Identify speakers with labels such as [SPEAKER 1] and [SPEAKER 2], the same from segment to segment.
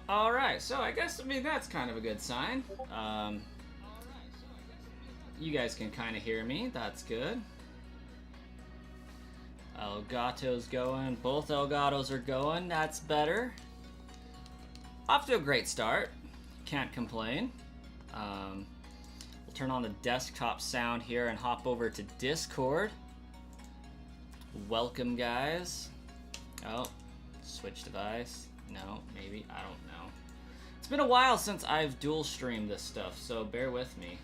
[SPEAKER 1] Alright, so I guess, I mean, that's kind of a good sign. You guys can kind of hear me. That's good. Elgato's going. Both Elgatos are going. That's better. Off to a great start. Can't complain. We'll turn on the desktop sound here and hop over to Discord. Welcome, guys. Oh, switch device. No, maybe. I don't know. It's been a while since I've dual streamed this stuff, so bear with me.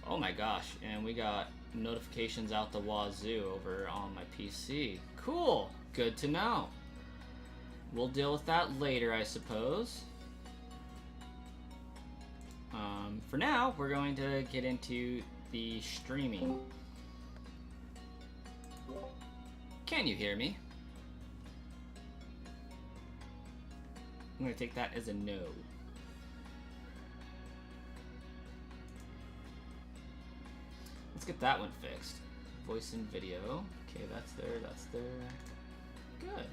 [SPEAKER 1] Oh my gosh, and we got notifications out the wazoo over on my PC. Cool. Good to know. We'll deal with that later, I suppose. For now, we're going to get into the streaming. Can you hear me? I'm going to take that as a no. Let's get that one fixed. Voice and video. Okay, that's there, that's there. Good.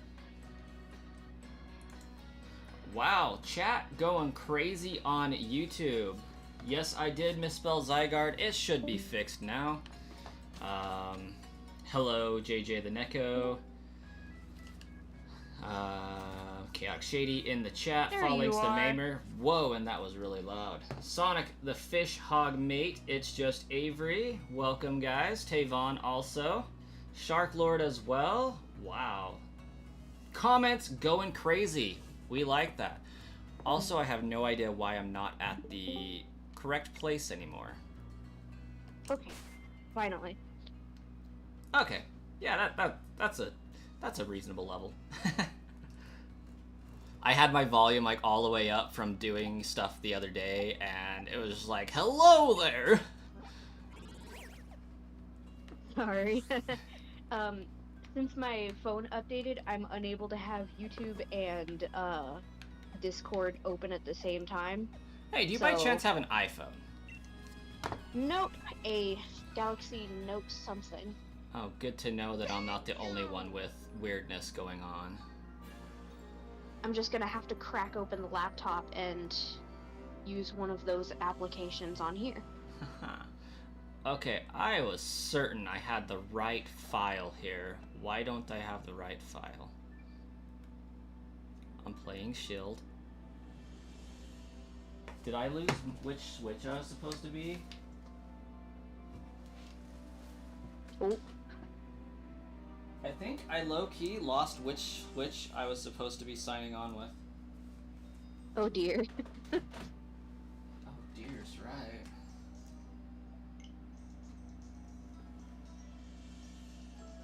[SPEAKER 1] Wow, chat going crazy on YouTube. Yes, I did misspell Zygarde. It should be fixed now. Hello, JJ the Neko. Chaotic Shady in the chat. Following the Mamer. Whoa, and that was really loud. Sonic the Fish Hog Mate. It's just Avery. Welcome, guys. Tavon also. Shark Lord as well. Wow. Comments going crazy. We like that. Also, I have no idea why I'm not at the correct place anymore.
[SPEAKER 2] Okay, finally.
[SPEAKER 1] Okay, yeah, that's a reasonable level. I had my volume like all the way up from doing stuff the other day, and it was just like, hello there.
[SPEAKER 2] Sorry. Since my phone updated, I'm unable to have YouTube and Discord open at the same time.
[SPEAKER 1] Hey, do you by chance have an iPhone?
[SPEAKER 2] Nope, a Galaxy Note something.
[SPEAKER 1] Oh, good to know that I'm not the only one with weirdness going on.
[SPEAKER 2] I'm just gonna have to crack open the laptop and use one of those applications on here.
[SPEAKER 1] Okay, I was certain I had the right file here. Why don't I have the right file? I'm playing Shield. Did I lose which switch I was supposed to be?
[SPEAKER 2] Oh.
[SPEAKER 1] I think I low-key lost which switch I was supposed to be signing on with.
[SPEAKER 2] Oh dear.
[SPEAKER 1] Oh dear's right.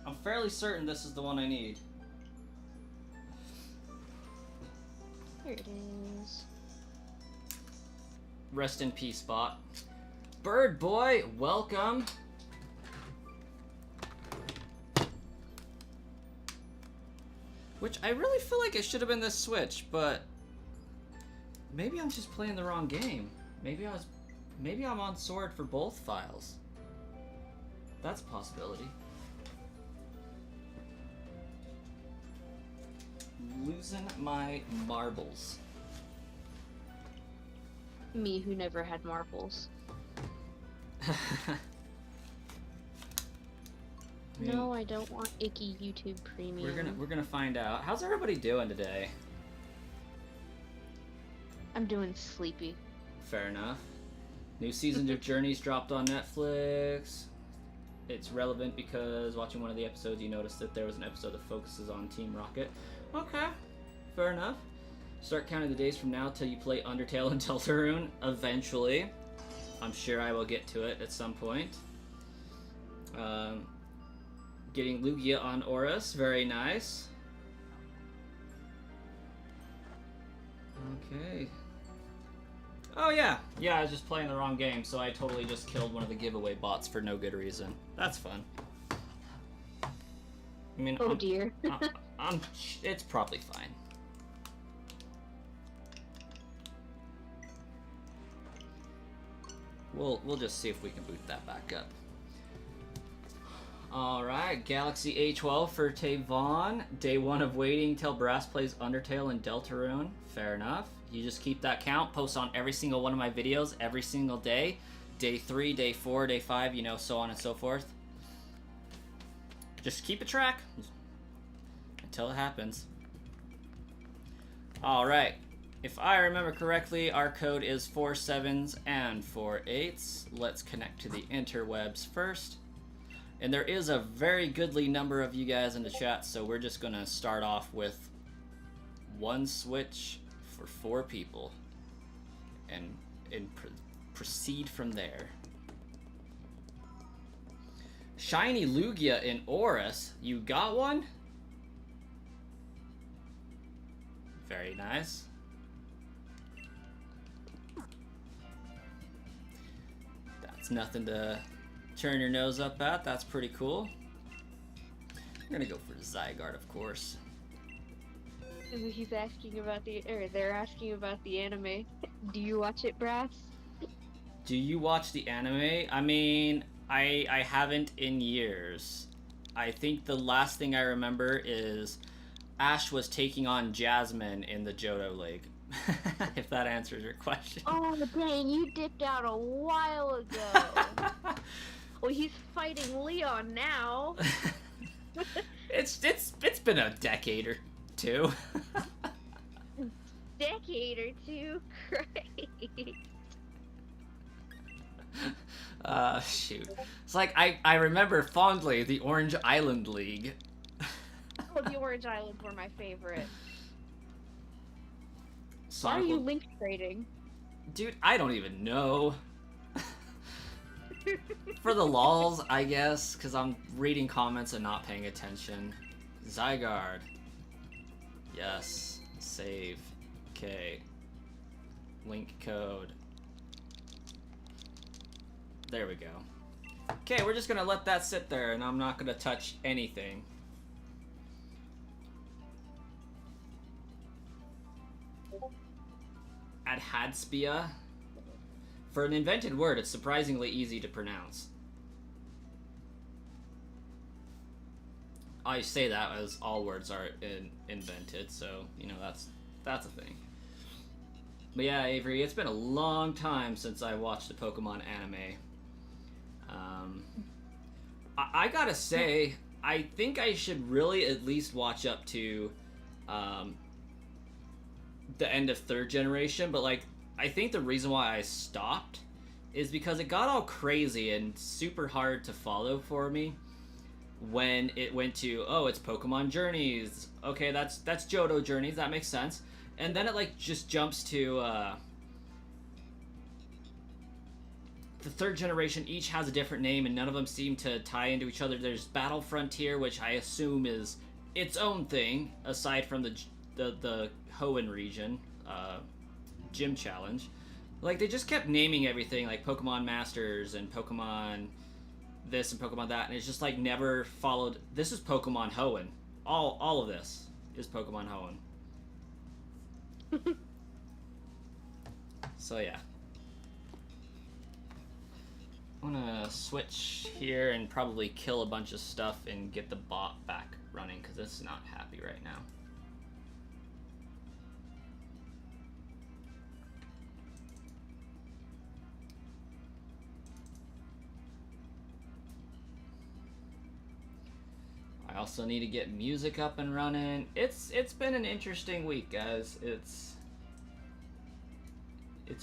[SPEAKER 1] I'm fairly certain this is the one I need.
[SPEAKER 2] Here it is.
[SPEAKER 1] Rest in peace, bot. Bird boy, welcome. Which I really feel like it should have been this switch, but maybe I'm just playing the wrong game. Maybe I'm on sword for both files. That's a possibility. Losing my marbles.
[SPEAKER 2] Me who never had marbles. No, I don't want icky YouTube Premium.
[SPEAKER 1] We're gonna find out. How's everybody doing today?
[SPEAKER 2] I'm doing sleepy.
[SPEAKER 1] Fair enough. New season of Journeys dropped on Netflix. It's relevant because watching one of the episodes, you noticed that there was an episode that focuses on Team Rocket. Okay, fair enough. Start counting the days from now till you play Undertale and Deltarune. Eventually. I'm sure I will get to it at some point. Getting Lugia on Horus. Very nice. Okay. Oh yeah. Yeah, I was just playing the wrong game, so I totally just killed one of the giveaway bots for no good reason. That's fun. I mean,
[SPEAKER 2] oh dear.
[SPEAKER 1] it's probably fine. We'll just see if we can boot that back up. Alright, Galaxy A12 for Tavon. Day 1 of waiting till Brass plays Undertale and Deltarune. Fair enough. You just keep that count, post on every single one of my videos every single day. Day 3, day 4, day 5, you know, so on and so forth. Just keep a track until it happens. Alright, if I remember correctly, our code is 4 7s and 4 8s. Let's connect to the interwebs first. And there is a very goodly number of you guys in the chat, so we're just gonna start off with one switch for 4 people and proceed from there. Shiny Lugia in Oris. You got one? Very nice. That's nothing to turn your nose up at. That's pretty cool. I'm gonna go for Zygarde, of course.
[SPEAKER 2] He's asking about they're asking about the anime. Do you watch it, Brass?
[SPEAKER 1] Do you watch the anime? I mean, I haven't in years. I think the last thing I remember is Ash was taking on Jasmine in the Johto League. If that answers your question.
[SPEAKER 2] Oh dang, you dipped out a while ago. Well, he's fighting Leon now.
[SPEAKER 1] It's been a decade or two.
[SPEAKER 2] Decade or two, great.
[SPEAKER 1] Shoot. It's like I remember fondly the Orange Island League.
[SPEAKER 2] Oh, the Orange Islands were my favorite.
[SPEAKER 1] Sonic.
[SPEAKER 2] Why are you link trading?
[SPEAKER 1] Dude, I don't even know. For the lols, I guess, because I'm reading comments and not paying attention. Zygarde. Yes. Save. Okay. Link code. There we go. Okay, we're just gonna let that sit there, and I'm not gonna touch anything. Adhadspia. For an invented word, it's surprisingly easy to pronounce. I say that as all words are invented, so, you know, that's a thing. But yeah, Avery, it's been a long time since I watched a Pokemon anime. I gotta say, I think I should really at least watch up to the end of 3rd generation, but like, I think the reason why I stopped is because it got all crazy and super hard to follow for me when it went to, oh, it's Pokemon Journeys. Okay, that's Johto Journeys, that makes sense. And then it like just jumps to the 3rd generation. Each has a different name and none of them seem to tie into each other. There's Battle Frontier, which I assume is its own thing aside from the Hoenn region gym challenge. Like, they just kept naming everything like Pokemon Masters and Pokemon this and Pokemon that, and it's just like never followed. This is Pokemon Hoenn. All of this is Pokemon Hoenn. So yeah, I'm gonna switch here and probably kill a bunch of stuff and get the bot back running because it's not happy right now. I also need to get music up and running. It's been an interesting week, guys. It's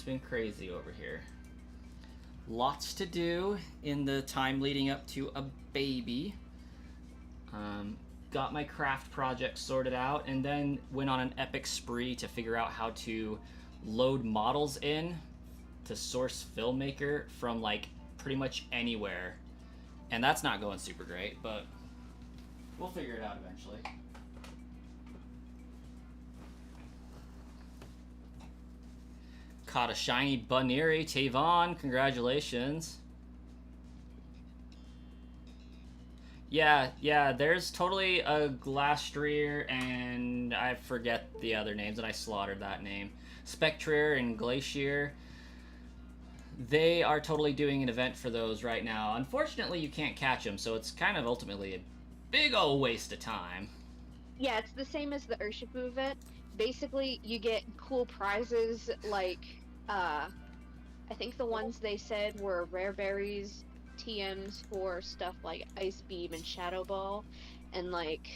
[SPEAKER 1] been crazy over here. Lots to do in the time leading up to a baby. Got my craft project sorted out and then went on an epic spree to figure out how to load models in to source Filmmaker from like pretty much anywhere. And that's not going super great, but we'll figure it out eventually. Caught a shiny Bunnery. Tavon, congratulations. Yeah, there's totally a Glastrier and I forget the other names and I slaughtered that name. Spectrier and Glacier. they are totally doing an event for those right now. Unfortunately, you can't catch them, so it's kind of ultimately a big old waste of time.
[SPEAKER 2] Yeah, it's the same as the Urshifu event. Basically, you get cool prizes like, I think the ones they said were rare berries, TMs for stuff like Ice Beam and Shadow Ball, and like,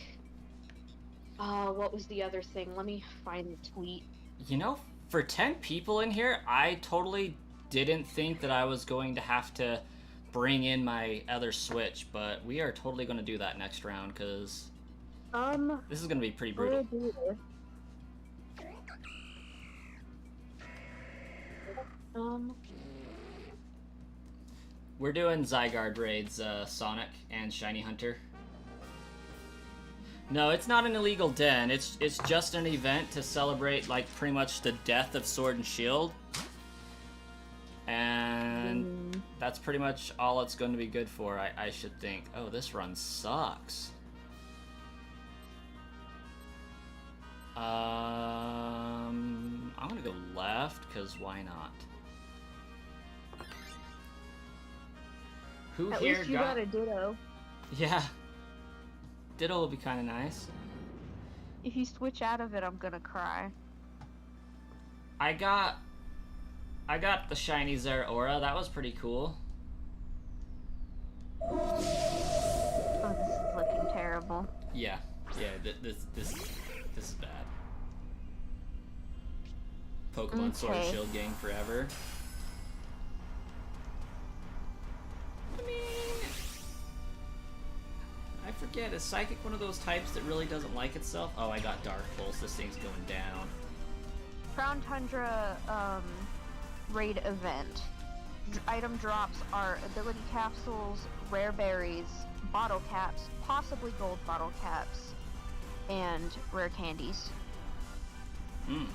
[SPEAKER 2] what was the other thing? Let me find the tweet.
[SPEAKER 1] You know, for 10 people in here, I totally didn't think that I was going to have to bring in my other Switch, but we are totally going to do that next round, because this is going to be pretty brutal. We're doing Zygarde raids, Sonic and Shiny Hunter. No, it's not an illegal den. It's just an event to celebrate, like, pretty much the death of Sword and Shield. And that's pretty much all it's going to be good for, I should think. Oh, this run sucks. I'm going to go left, because why not? Who
[SPEAKER 2] At
[SPEAKER 1] here
[SPEAKER 2] least you got a Ditto.
[SPEAKER 1] Yeah. Ditto will be kind of nice.
[SPEAKER 2] If you switch out of it, I'm gonna cry.
[SPEAKER 1] I got the shiny Zeraora. That was pretty cool.
[SPEAKER 2] Oh, this is looking terrible.
[SPEAKER 1] Yeah. This is bad. Pokemon Sword and Shield game forever. I mean, I forget, is Psychic one of those types that really doesn't like itself? Oh, I got Dark Pulse. This thing's going down.
[SPEAKER 2] Crown Tundra raid event. Item drops are ability capsules, rare berries, bottle caps, possibly gold bottle caps, and rare candies. And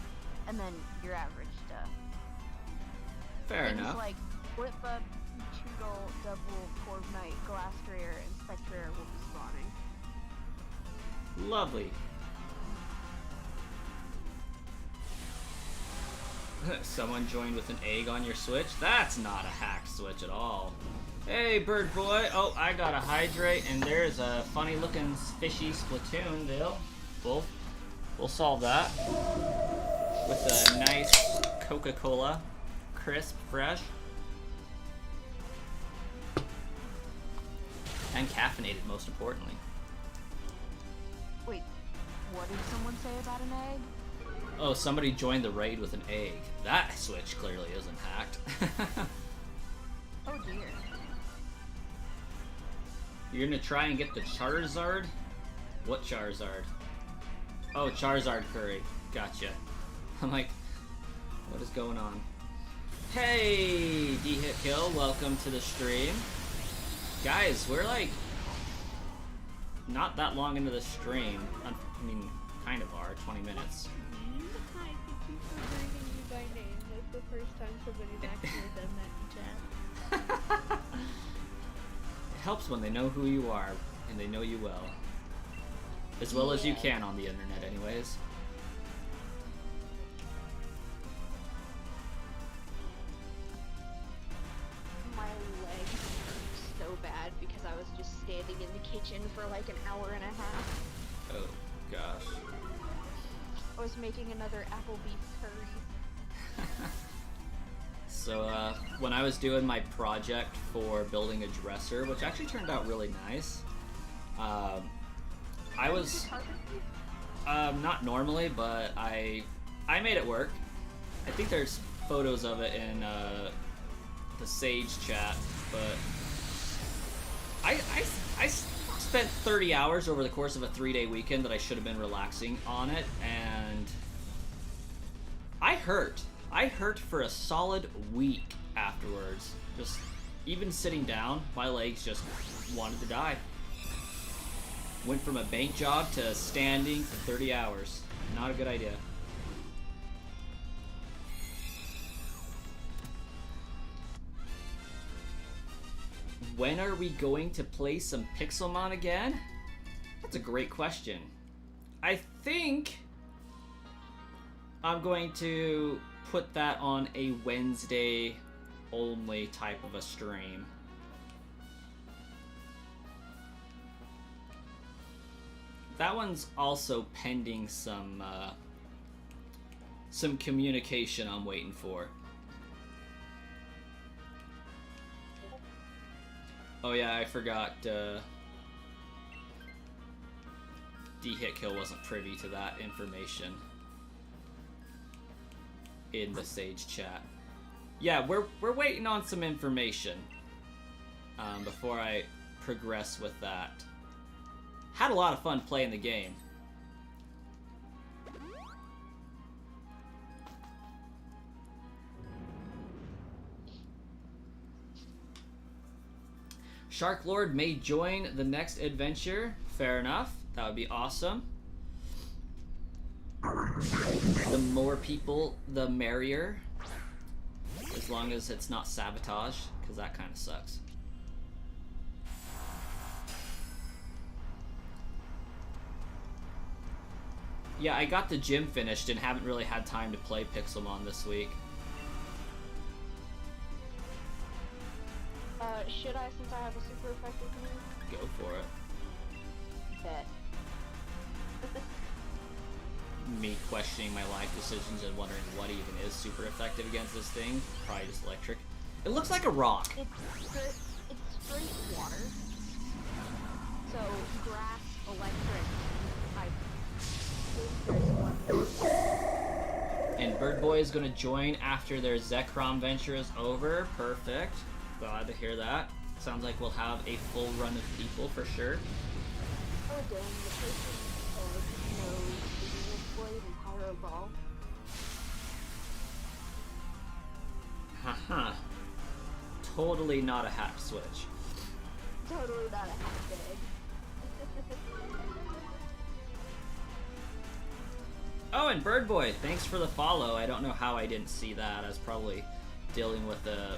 [SPEAKER 2] then your average stuff.
[SPEAKER 1] Fair
[SPEAKER 2] Things
[SPEAKER 1] enough.
[SPEAKER 2] like Blipbug, Toodle, Double, Corviknight, Glastrier, and Spectre will be spawning.
[SPEAKER 1] Lovely. Someone joined with an egg on your Switch? That's not a hacked Switch at all. Hey, Bird Boy. Oh, I got a Hydrate, and there's a funny-looking fishy Splatoon. We'll solve that with a nice Coca-Cola, crisp, fresh, and caffeinated, most importantly.
[SPEAKER 2] Wait, what did someone say about an egg?
[SPEAKER 1] Oh, somebody joined the raid with an egg. That Switch clearly isn't hacked.
[SPEAKER 2] Oh dear.
[SPEAKER 1] You're gonna try and get the Charizard? What Charizard? Oh, Charizard Curry. Gotcha. I'm like, what is going on? Hey, D-Hit Kill, welcome to the stream. Guys, we're like not that long into the stream. I mean, kind of are, 20 minutes.
[SPEAKER 3] Hi, thank you for greeting me by name. That's the first time somebody's actually done that in chat.
[SPEAKER 1] It helps when they know who you are, and they know you well. As well as you can on the internet, anyways.
[SPEAKER 2] My leg hurt so bad because I was just standing in the kitchen for like an hour and a half.
[SPEAKER 1] Oh, gosh.
[SPEAKER 2] I was making another apple beef curry.
[SPEAKER 1] So, when I was doing my project for building a dresser, which actually turned out really nice, I was, not normally, but I made it work. I think there's photos of it in, the Sage chat, but I spent 30 hours over the course of a 3-day weekend that I should have been relaxing on it, and I hurt. I hurt for a solid week afterwards. Just, even sitting down, my legs just wanted to die. Went from a bank job to standing for 30 hours. Not a good idea. When are we going to play some Pixelmon again? That's a great question. I think I'm going to put that on a Wednesday only type of a stream. That one's also pending some communication I'm waiting for. Oh yeah, I forgot D-Hitkill wasn't privy to that information in the Sage chat. Yeah, we're waiting on some information before I progress with that. Had a lot of fun playing the game. Shark Lord may join the next adventure. Fair enough. That would be awesome. The more people, the merrier. As long as it's not sabotage, because that kind of sucks. Yeah, I got the gym finished and haven't really had time to play Pixelmon this week.
[SPEAKER 2] Should I, since I have a super effective move?
[SPEAKER 1] Go for it.
[SPEAKER 2] Bet.
[SPEAKER 1] Me questioning my life decisions and wondering what even is super effective against this thing. Probably just electric. It looks like a rock.
[SPEAKER 2] It's straight water. So, grass, electric,
[SPEAKER 1] And Birdboy is going to join after their Zekrom venture is over. Perfect. Glad to hear that. Sounds like we'll have a full run of people for sure.
[SPEAKER 2] Oh dang, the person knows the Blade and Pyro Ball.
[SPEAKER 1] Haha. Totally not a hack switch.
[SPEAKER 2] Totally not a hack bag.
[SPEAKER 1] Oh, and Birdboy, thanks for the follow. I don't know how I didn't see that. I was probably dealing with a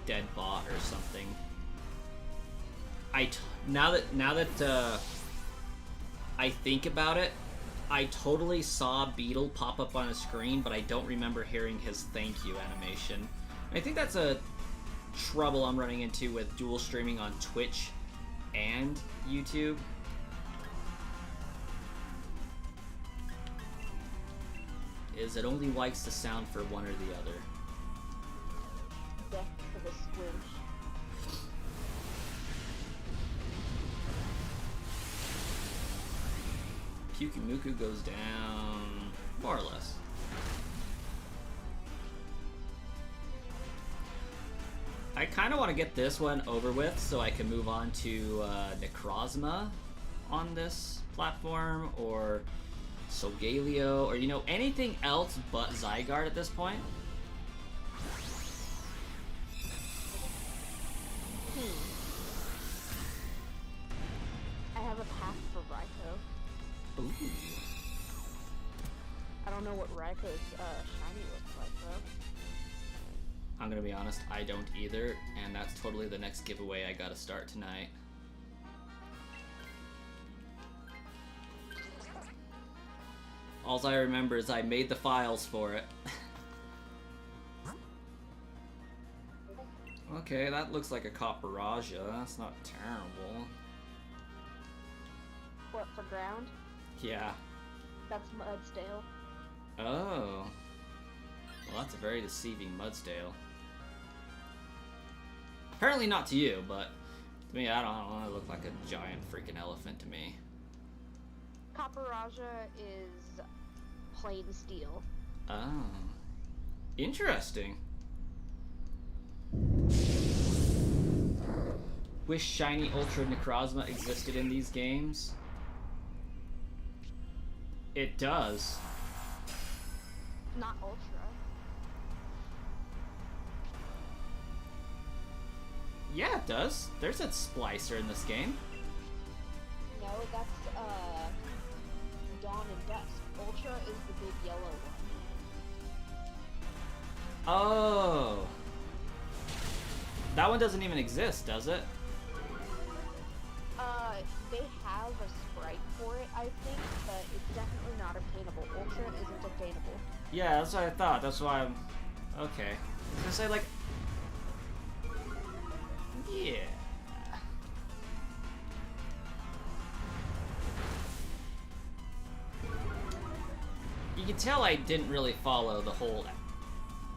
[SPEAKER 1] dead bot or something. Now that I think about it, I totally saw Beetle pop up on a screen, but I don't remember hearing his thank you animation. I think that's a trouble I'm running into with dual streaming on Twitch and YouTube. Is it only likes the sound for one or the other.
[SPEAKER 2] Death for the squish.
[SPEAKER 1] Pyukumuku goes down, more or less. I kind of want to get this one over with so I can move on to Necrozma on this platform, or Solgaleo, or, you know, anything else but Zygarde at this point.
[SPEAKER 2] I have a pack for Raikou.
[SPEAKER 1] Ooh.
[SPEAKER 2] I don't know what Raikou's shiny looks like though.
[SPEAKER 1] I'm gonna be honest, I don't either, and that's totally the next giveaway I gotta start tonight. All I remember is I made the files for it. Okay, that looks like a Copperaja. That's not terrible.
[SPEAKER 2] What, for ground?
[SPEAKER 1] Yeah.
[SPEAKER 2] That's Mudsdale.
[SPEAKER 1] Oh. Well, that's a very deceiving Mudsdale. Apparently not to you, but to me, I don't know, it looked like a giant freaking elephant to me.
[SPEAKER 2] Copperaja is plain steel.
[SPEAKER 1] Oh. Interesting. Wish Shiny Ultra Necrozma existed in these games. It does.
[SPEAKER 2] Not Ultra.
[SPEAKER 1] Yeah, it does. There's a Splicer in this game.
[SPEAKER 2] No, that's Dawn and Dusk. Ultra is the big yellow one.
[SPEAKER 1] Oh. That one doesn't even exist, does it?
[SPEAKER 2] They have a sprite for it, I think, but it's definitely not obtainable. Ultra isn't obtainable.
[SPEAKER 1] Yeah, that's what I thought. That's why I'm... Okay. I was gonna say, like... Yeah... You can tell I didn't really follow the whole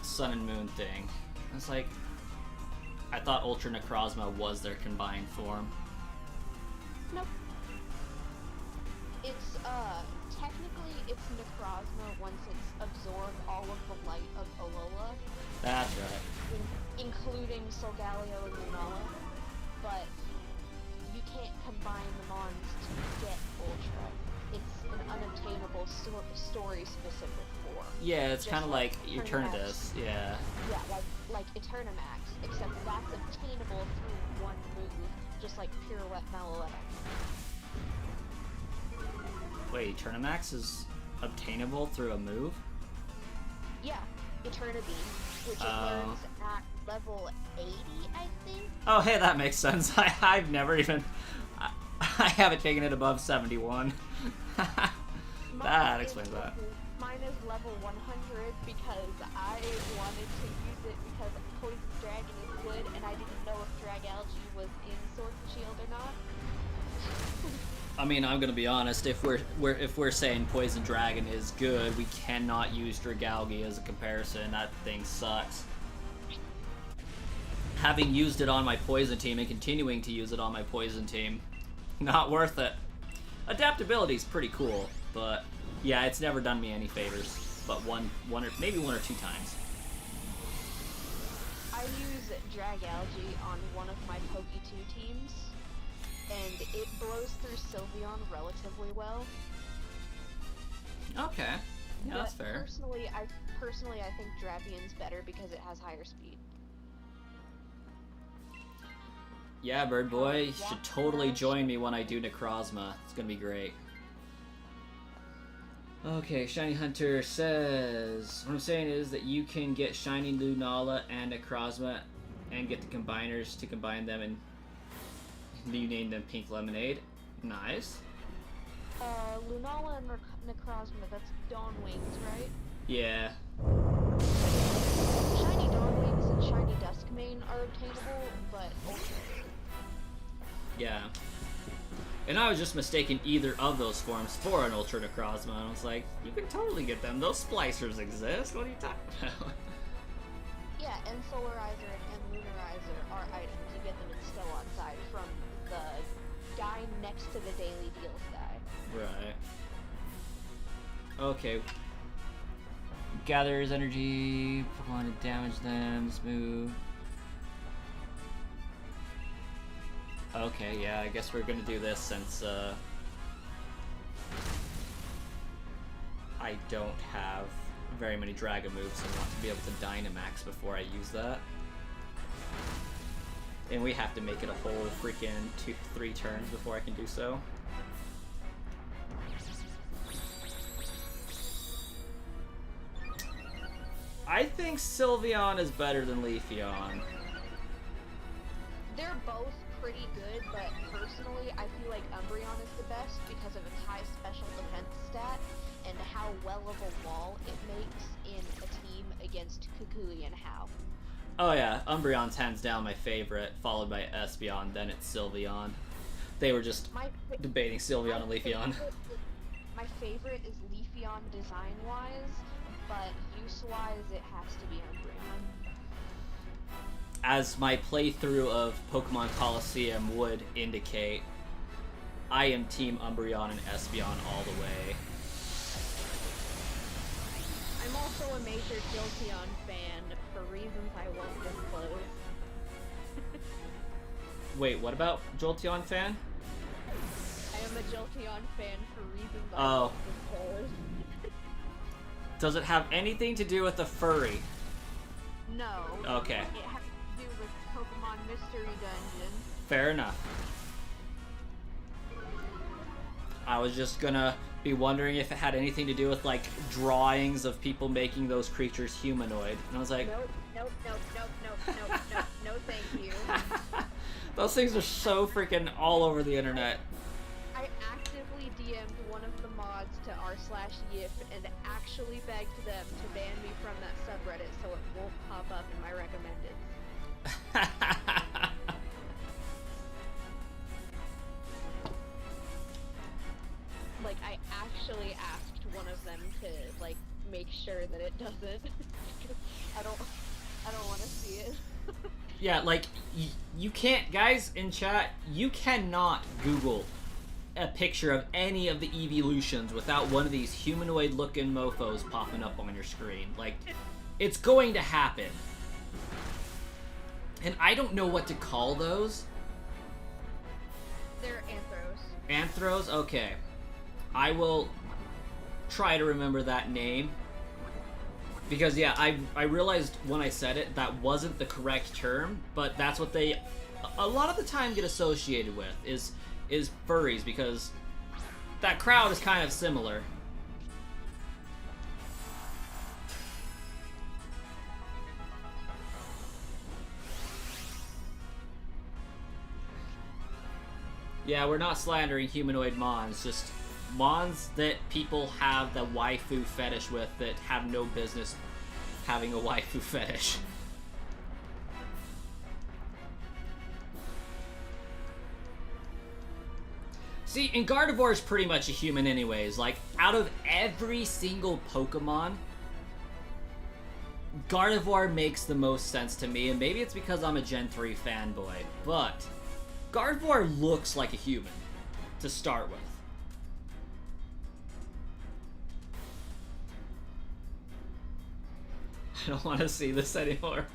[SPEAKER 1] Sun and Moon thing. It's like... I thought Ultra Necrozma was their combined form.
[SPEAKER 2] Nope. It's, technically it's Necrozma once it's absorbed all of the light of Alola.
[SPEAKER 1] That's right.
[SPEAKER 2] Including Solgaleo and Lunala. But you can't combine the Mons to get Ultra. It's an unobtainable story-specific form.
[SPEAKER 1] Yeah, it's kind of like
[SPEAKER 2] Eternatus.
[SPEAKER 1] Eternatus, yeah.
[SPEAKER 2] Yeah, like Eternamax, except that's obtainable through one move, just like Pirouette Malouette.
[SPEAKER 1] Wait, Eternamax is obtainable through a move?
[SPEAKER 2] Yeah, Eternabeam, which it learns at level 80, I think?
[SPEAKER 1] Oh, hey, that makes sense. I've never even... I haven't taken it above 71. That explains that.
[SPEAKER 2] Mine is level 100 because I wanted to use it because Poison Dragon is good, and I didn't know if Dragalge was in Sword and Shield or not.
[SPEAKER 1] I mean, I'm gonna be honest. If we're saying Poison Dragon is good, we cannot use Dragalge as a comparison. That thing sucks. Having used it on my Poison team and continuing to use it on my Poison team, not worth it. Adaptability's pretty cool, but yeah, it's never done me any favors. But maybe one or two times.
[SPEAKER 2] I use Dragalge on one of my Poke2 teams, and it blows through Sylveon relatively well.
[SPEAKER 1] Okay, yeah, that's
[SPEAKER 2] But
[SPEAKER 1] fair.
[SPEAKER 2] Personally, I think Dravian's better because it has higher speed.
[SPEAKER 1] Yeah, Bird Boy, you should totally join me when I do Necrozma. It's gonna be great. Okay, Shiny Hunter says, what I'm saying is that you can get Shiny Lunala and Necrozma and get the combiners to combine them, and you name them Pink Lemonade. Nice.
[SPEAKER 2] Lunala and Necrozma, that's Dawn Wings, right?
[SPEAKER 1] Yeah.
[SPEAKER 2] Shiny Dawn Wings and Shiny Duskmane are obtainable, but Ultra.
[SPEAKER 1] Yeah. And I was just mistaking either of those forms for an Ultra Necrozma, and I was like, you can totally get them. Those splicers exist. What are you talking about?
[SPEAKER 2] Yeah, and Solarizer and Lunarizer are items. You get them in Stellon side from the guy next to the Daily Deals guy.
[SPEAKER 1] Right. Okay. Gathers energy, Pokemon to damage them, smooth. Okay, yeah, I guess we're gonna do this since, I don't have very many Dragon moves, so I want to be able to Dynamax before I use that. And we have to make it a whole freaking 3 turns before I can do so. I think Sylveon is better than Leafeon.
[SPEAKER 2] They're both pretty good, but personally, I feel like Umbreon is the best because of its high special defense stat and how well of a wall it makes in a team against Kukui and Hau.
[SPEAKER 1] Oh yeah, Umbreon's hands down my favorite, followed by Espeon, then it's Sylveon. They were just debating Sylveon and Leafeon.
[SPEAKER 2] My favorite is Leafeon design-wise, but use-wise, it has to be Umbreon.
[SPEAKER 1] As my playthrough of Pokemon Colosseum would indicate, I am Team Umbreon and Espeon all the way.
[SPEAKER 3] I'm also a major Jolteon fan for reasons I won't disclose.
[SPEAKER 1] Wait, what about Jolteon fan?
[SPEAKER 3] I am a Jolteon fan for reasons I
[SPEAKER 1] Oh.
[SPEAKER 3] won't disclose.
[SPEAKER 1] Does it have anything to do with the furry?
[SPEAKER 2] No.
[SPEAKER 1] Okay.
[SPEAKER 2] It has to do with Pokemon Mystery Dungeon.
[SPEAKER 1] Fair enough. I was just gonna be wondering if it had anything to do with, like, drawings of people making those creatures humanoid. And I was like...
[SPEAKER 3] Nope, no, thank you.
[SPEAKER 1] Those things are so freaking all over the internet.
[SPEAKER 2] I actively DM'd one of the mods screenshots to r/yif and actually begged them to ban me from that subreddit so it won't pop up in my recommended. Like, I actually asked one of them to, like, make sure that it doesn't. I don't want to see it.
[SPEAKER 1] Yeah, like, you can't, guys in chat, you cannot Google a picture of any of the evolutions without one of these humanoid-looking mofos popping up on your screen. Like, it's going to happen. And I don't know what to call those.
[SPEAKER 2] They're anthros.
[SPEAKER 1] Anthros? Okay. I will try to remember that name. Because, yeah, I realized when I said it, that wasn't the correct term, but that's what they, a lot of the time, get associated with, is furries, because that crowd is kind of similar. Yeah, we're not slandering humanoid mons, just mons that people have the waifu fetish with that have no business having a waifu fetish. See, and Gardevoir is pretty much a human anyways. Like, out of every single Pokemon, Gardevoir makes the most sense to me, and maybe it's because I'm a Gen 3 fanboy, but Gardevoir looks like a human to start with. I don't want to see this anymore.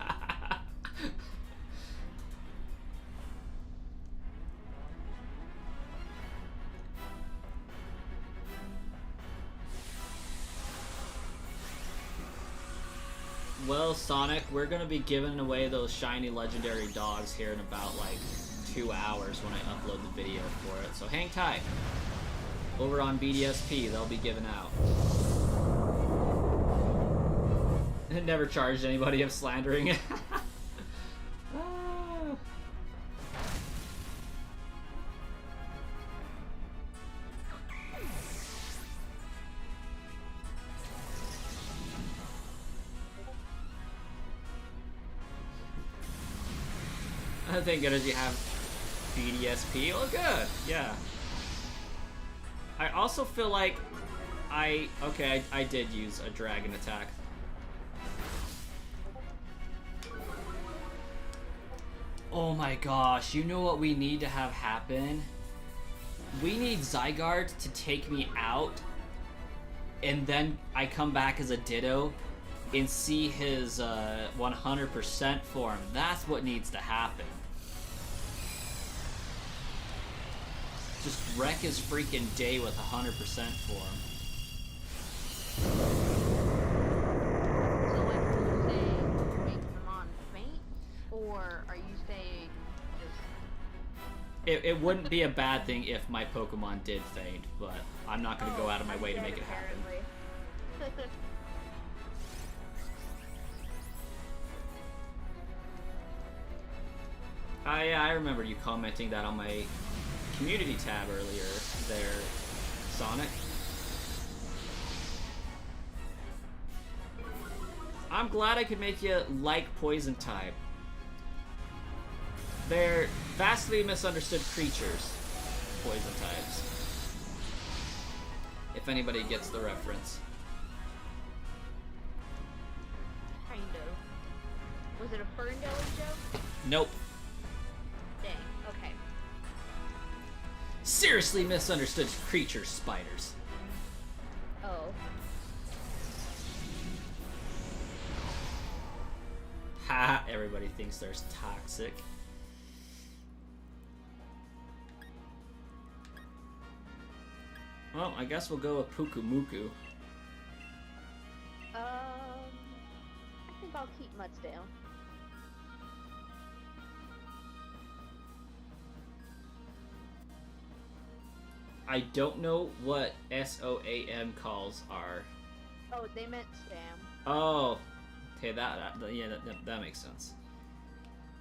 [SPEAKER 1] Well, Sonic, we're going to be giving away those shiny legendary dogs here in about, like, 2 hours when I upload the video for it. So hang tight. Over on BDSP, they'll be given out. It never charged anybody of slandering it. Thank goodness you have BDSP. Oh, good. Yeah. I also feel like I did use a dragon attack. Oh my gosh, you know what we need to have happen? We need Zygarde to take me out, and then I come back as a Ditto and see his 100% form. That's what needs to happen. Just wreck his freaking day with 100% form.
[SPEAKER 2] So, like, are you saying make them on faint, or are you saying just...
[SPEAKER 1] It wouldn't be a bad thing if my Pokemon did faint, but I'm not going to go out of my way to make it happen. I remember you commenting that on my community tab earlier there, Sonic. I'm glad I could make you like poison type. They're vastly misunderstood creatures, poison types. If anybody gets the reference.
[SPEAKER 2] Kind of. Was it a Ferngully joke?
[SPEAKER 1] Nope.
[SPEAKER 2] Dang, okay.
[SPEAKER 1] Seriously misunderstood creatures, spiders.
[SPEAKER 2] Oh.
[SPEAKER 1] Ha! Everybody thinks they're toxic. Well, I guess we'll go with Pukumuku.
[SPEAKER 2] I think I'll keep Mudsdale.
[SPEAKER 1] I don't know what SOAM calls are.
[SPEAKER 2] Oh, they meant Sam.
[SPEAKER 1] Oh, okay, that makes sense.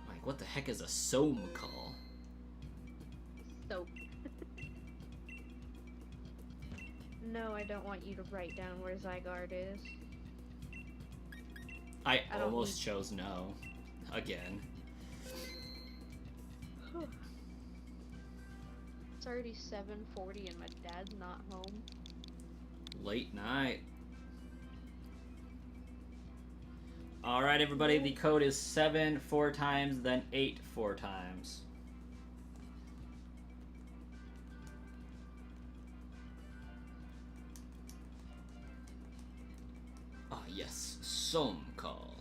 [SPEAKER 1] Like, what the heck is a SOAM call?
[SPEAKER 2] Soap. No, I don't want you to write down where Zygarde is.
[SPEAKER 1] I
[SPEAKER 2] don't
[SPEAKER 1] almost
[SPEAKER 2] need-
[SPEAKER 1] chose no. Again.
[SPEAKER 2] It's already 7:40 and my dad's not home.
[SPEAKER 1] Late night. Alright, everybody, the code is 7 4 times, then 8 4 times. Ah, yes. Some call.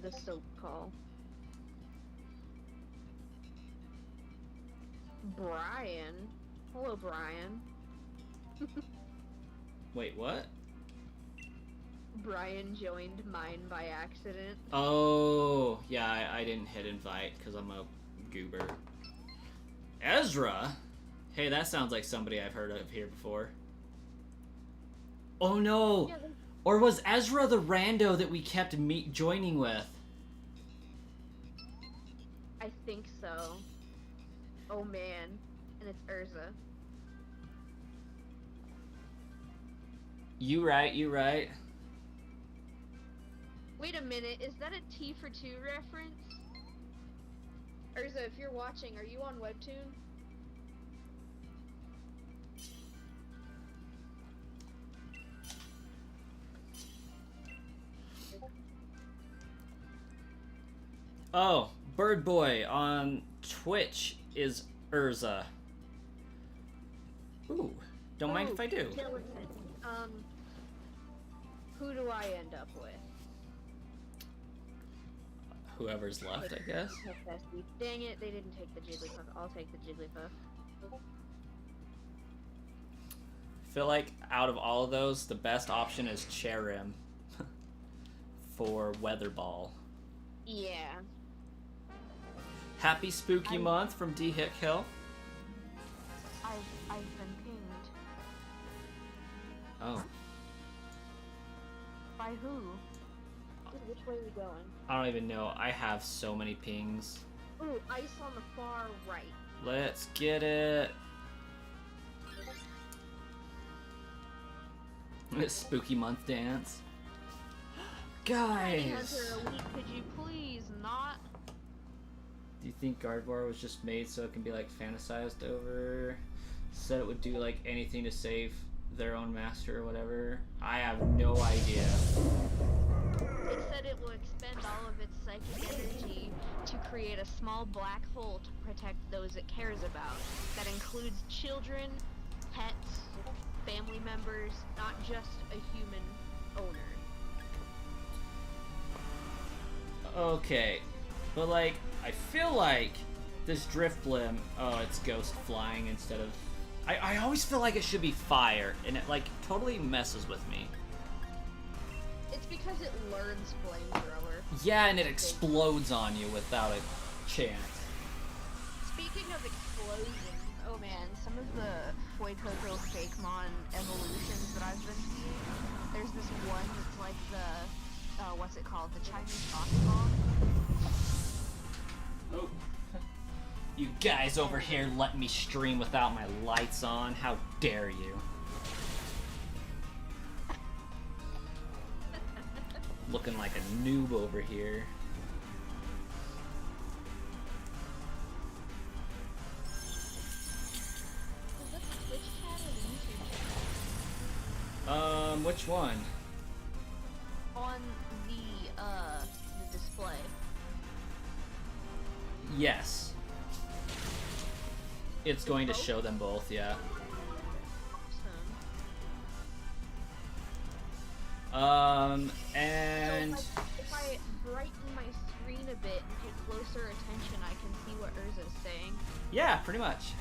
[SPEAKER 2] The soap call. Brian. Hello, Brian.
[SPEAKER 1] Wait, what?
[SPEAKER 2] Brian joined mine by accident.
[SPEAKER 1] Oh, yeah, I didn't hit invite because I'm a goober. Ezra? Hey, that sounds like somebody I've heard of here before. Oh no!
[SPEAKER 2] Yeah,
[SPEAKER 1] Or was Ezra the rando that we kept joining with?
[SPEAKER 2] I think so. Oh man. And it's Urza.
[SPEAKER 1] You right, you right.
[SPEAKER 2] Wait a minute, is that a T for 2 reference? Urza, if you're watching, are you on Webtoon?
[SPEAKER 1] Oh, Bird Boy on Twitch is Urza. Ooh, don't mind if I do.
[SPEAKER 2] Skeleton. Who do I end up with?
[SPEAKER 1] Whoever's left, I guess.
[SPEAKER 2] Dang it, they didn't take the Jigglypuff. I'll take the Jigglypuff.
[SPEAKER 1] Feel like out of all of those, the best option is Cherim for Weather Ball.
[SPEAKER 2] Yeah.
[SPEAKER 1] Happy Spooky Month from D. Hick Hill.
[SPEAKER 2] I've been pinged.
[SPEAKER 1] Oh.
[SPEAKER 2] By who? Which way are we going?
[SPEAKER 1] I don't even know. I have so many pings.
[SPEAKER 2] Ooh, ice on the far right.
[SPEAKER 1] Let's get it. Spooky Month dance. Guys!
[SPEAKER 2] Hunter Elite, could you please not?
[SPEAKER 1] Do you think Gardevoir was just made so it can be like fantasized over? Said it would do like anything to save their own master or whatever? I have no idea.
[SPEAKER 2] It said it will expend all of its psychic energy to create a small black hole to protect those it cares about. That includes children, pets, family members, not just a human owner.
[SPEAKER 1] Okay, but like, I feel like this Drifblim, oh, it's Ghost flying instead of... I always feel like it should be fire, and it like totally messes with me.
[SPEAKER 2] It's because it learns flamethrower.
[SPEAKER 1] Yeah, and it explodes on you without a chance.
[SPEAKER 2] Speaking of explosions, oh man, some of the Fuecoco Fakemon evolutions that I've been seeing, there's this one that's like the, what's it called? The Chinese Pokemon?
[SPEAKER 1] Oh. You guys over here let me stream without my lights on. How dare you? Looking like a noob over here.
[SPEAKER 2] Is that the Twitch chat or the YouTube chat?
[SPEAKER 1] Which one?
[SPEAKER 2] On the display.
[SPEAKER 1] Yes. It's going to show them both, yeah. And...
[SPEAKER 2] So if I brighten my screen a bit and pay closer attention, I can see what Urza's saying.
[SPEAKER 1] yeah, pretty much.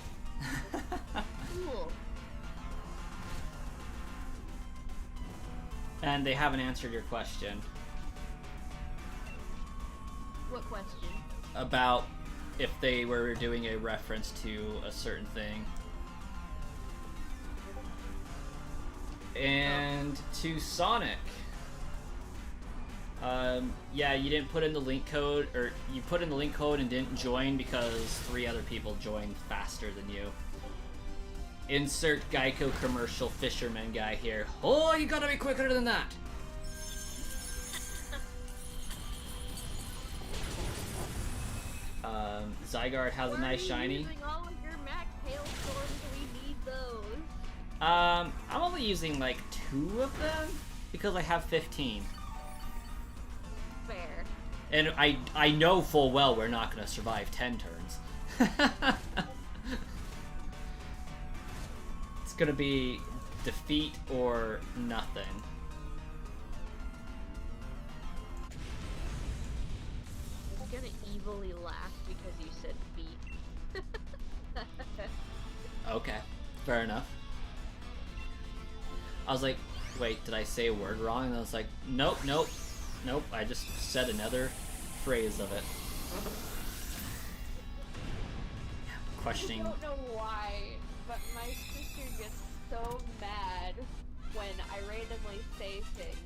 [SPEAKER 2] Cool.
[SPEAKER 1] And they haven't answered your question
[SPEAKER 2] What question?
[SPEAKER 1] about if they were doing a reference to a certain thing. And to Sonic. Yeah, you didn't put in the link code, or you put in the link code and didn't join because 3 other people joined faster than you. insert Geico commercial fisherman guy here. Oh, you gotta be quicker than that. Zygarde has a nice shiny.
[SPEAKER 3] Using all of your max hailstorms, we need those.
[SPEAKER 1] I'm only using like 2 of them because I have 15.
[SPEAKER 3] Fair.
[SPEAKER 1] And I know full well we're not gonna survive 10 turns. It's gonna be defeat or nothing.
[SPEAKER 3] I'm gonna evilly laugh because you said feet.
[SPEAKER 1] Okay, fair enough. I was like, wait, did I say a word wrong? And I was like, nope, I just said another phrase of it. Questioning.
[SPEAKER 3] I don't know why, but my sister gets so mad when I randomly say things.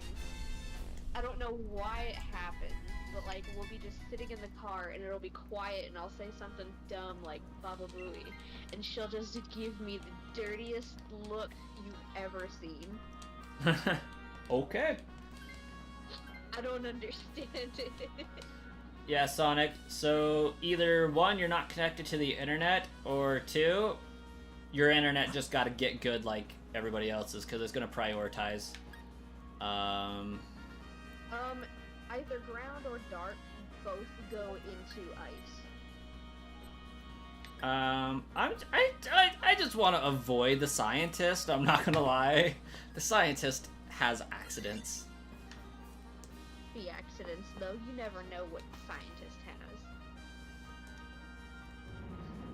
[SPEAKER 3] I don't know why it happens, but like we'll be just sitting in the car and it'll be quiet and I'll say something dumb like Baba Booey, and she'll just give me the dirtiest look you've ever seen.
[SPEAKER 1] Okay.
[SPEAKER 3] I don't understand it.
[SPEAKER 1] Yeah, Sonic, so either 1, you're not connected to the internet, or 2, your internet just gotta get good like everybody else's, because it's gonna prioritize.
[SPEAKER 3] Either ground or dark both go into ice.
[SPEAKER 1] I just want to avoid the scientist, I'm not gonna lie. The scientist has accidents.
[SPEAKER 3] The accidents, though, you never know what the scientist has.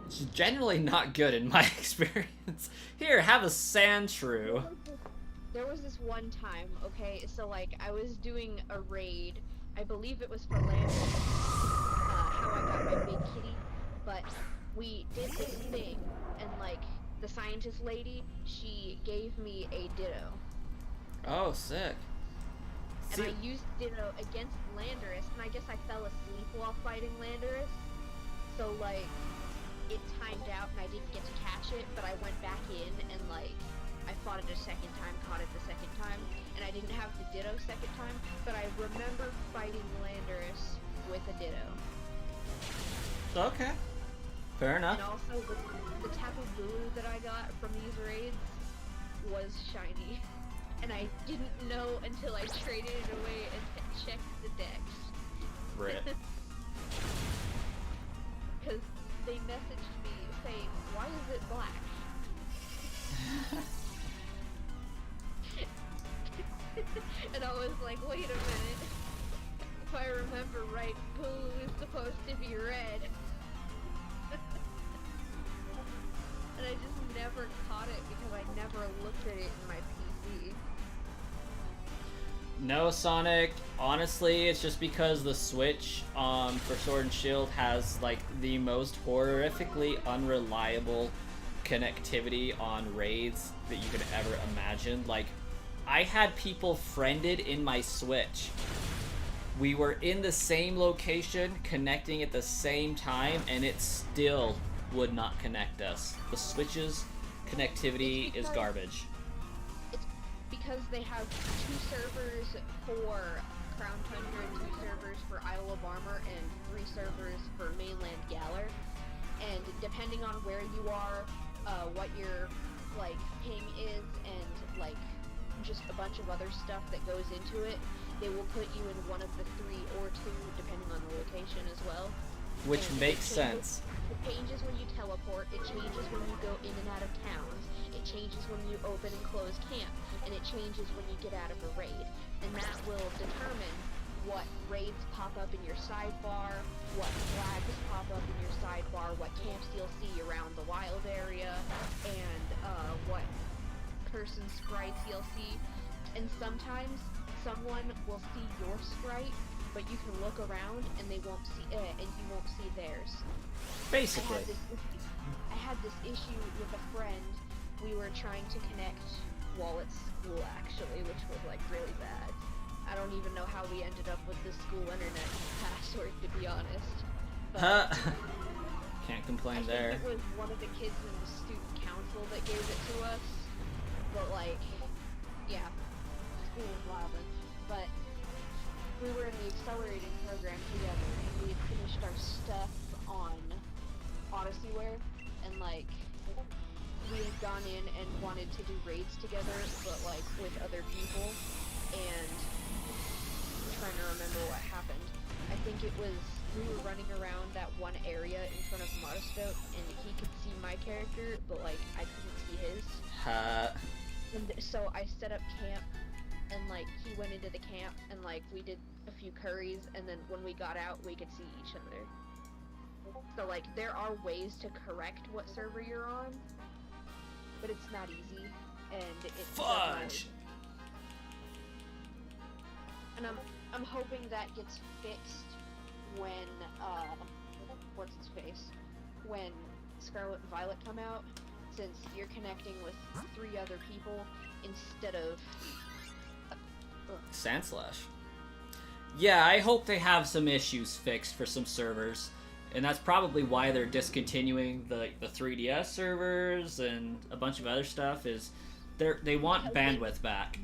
[SPEAKER 1] It's generally not good in my experience. Here, have a sand shrew.
[SPEAKER 2] There was this one time, okay, so like I was doing a raid, I believe it was for land, how I got my big kitty, but we did this thing, and like the scientist lady, she gave me a ditto.
[SPEAKER 1] Oh, sick.
[SPEAKER 2] And I used ditto against Landorus, and I guess I fell asleep while fighting Landorus, so like it timed out and I didn't get to catch it, but I went back in and like I fought it a second time, caught it the second time, and I didn't have the ditto second time, but I remember fighting Landorus with a ditto.
[SPEAKER 1] Okay. Fair enough.
[SPEAKER 2] And also, the Tapu Bulu that I got from these raids was shiny. And I didn't know until I traded it away and checked the decks.
[SPEAKER 1] Rip.
[SPEAKER 2] Because they messaged me saying, why is it black? And I was like, wait a minute. If I remember right, Bulu is supposed to be red. And I just never caught it because I never looked at it in my PC.
[SPEAKER 1] No, Sonic, honestly, it's just because the Switch for Sword and Shield has like the most horrifically unreliable connectivity on raids that you could ever imagine. Like, I had people friended in my Switch. We were in the same location, connecting at the same time, and it still would not connect us. The Switch's connectivity is garbage.
[SPEAKER 2] It's because they have 2 servers for Crown Tundra, 2 servers for Isle of Armor, and 3 servers for mainland Galar. And depending on where you are, what your like ping is, and like just a bunch of other stuff that goes into it, they will put you in one of the 3 or 2, depending on the location as well.
[SPEAKER 1] Which
[SPEAKER 2] And
[SPEAKER 1] makes sense.
[SPEAKER 2] It changes when you teleport, it changes when you go in and out of towns, it changes when you open and close camp, and it changes when you get out of a raid. And that will determine what raids pop up in your sidebar, what flags pop up in your sidebar, what camps you'll see around the wild area, and what person sprites you'll see. And sometimes someone will see your sprite, but you can look around and they won't see it, and you won't see theirs.
[SPEAKER 1] Basically.
[SPEAKER 2] I had this issue with a friend. We were trying to connect while at school, actually, which was like really bad. I don't even know how we ended up with the school internet password, to be honest. But
[SPEAKER 1] Can't complain
[SPEAKER 2] I
[SPEAKER 1] there.
[SPEAKER 2] think it was one of the kids in the student council that gave it to us. But like, yeah, school was wildin'. But we were in the accelerated program together, and we had finished our stuff on Odysseyware, and like, we had gone in and wanted to do raids together, but like with other people, and I'm trying to remember what happened. I think it was, we were running around that one area in front of Motostoke, and he could see my character, but like, I couldn't see his. And so I set up camp, and like, he went into the camp, and like, we did a few curries, and then when we got out, we could see each other. So like, there are ways to correct what server you're on, but it's not easy, and it's
[SPEAKER 1] Fudge!
[SPEAKER 2] And I'm hoping that gets fixed when, what's his face? When Scarlet and Violet come out, since you're connecting with 3 other people instead of...
[SPEAKER 1] Sandslash. Yeah, I hope they have some issues fixed for some servers. And that's probably why they're discontinuing the 3DS servers and a bunch of other stuff, is they want bandwidth back.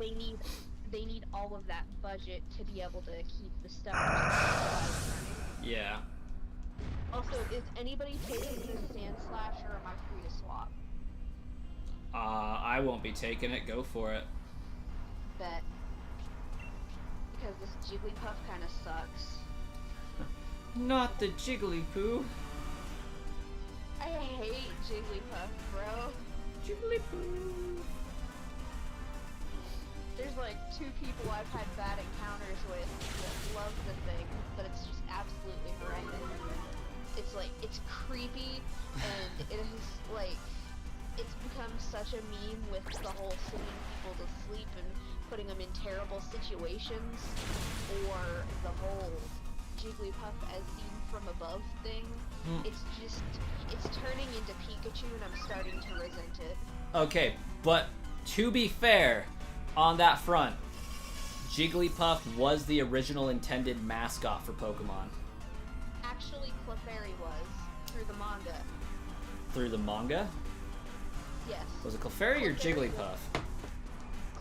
[SPEAKER 2] They need all of that budget to be able to keep the stuff running.
[SPEAKER 1] Yeah.
[SPEAKER 2] Also, is anybody taking this Sandslash, or am I free to swap?
[SPEAKER 1] I won't be taking it. Go for it.
[SPEAKER 2] Bet. Because this Jigglypuff kind of sucks.
[SPEAKER 1] Not the Jigglypoo.
[SPEAKER 2] I hate Jigglypuff, bro.
[SPEAKER 1] Jigglypoo.
[SPEAKER 2] There's like 2 people I've had bad encounters with that love the thing, but it's just absolutely horrendous. It's like, it's creepy, and it is like, it's become such a meme with the whole sending people to sleep and putting them in terrible situations, or the whole Jigglypuff as seen from above thing. It's just, it's turning into Pikachu, and I'm starting to resent it. Okay,
[SPEAKER 1] but to be fair, on that front, Jigglypuff was the original intended mascot for Pokemon.
[SPEAKER 2] Actually, Clefairy was, through the manga.
[SPEAKER 1] Through the manga?
[SPEAKER 2] Yes.
[SPEAKER 1] Was it Clefairy or Jigglypuff?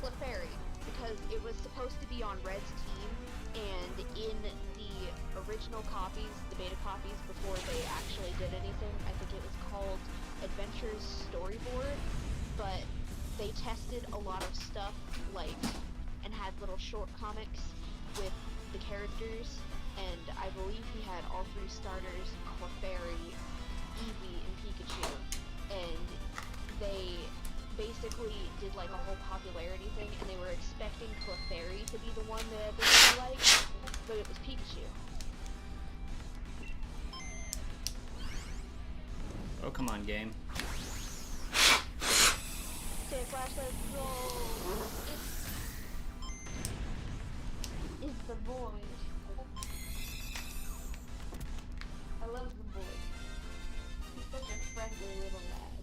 [SPEAKER 2] Clefairy, because it was supposed to be on Red's team, and in the original copies, the beta copies, before they actually did anything, I think it was called Adventures Storyboard, but they tested a lot of stuff, like, and had little short comics with the characters, and I believe he had all 3 starters, Clefairy, Eevee, and Pikachu, and they basically did like a whole popularity thing, and they were expecting Clefairy to be the one that everybody liked, but it was Pikachu.
[SPEAKER 1] Oh, come on, game.
[SPEAKER 2] Flash, let's go! It's the boy. I love the boy. He's such a friendly little lad.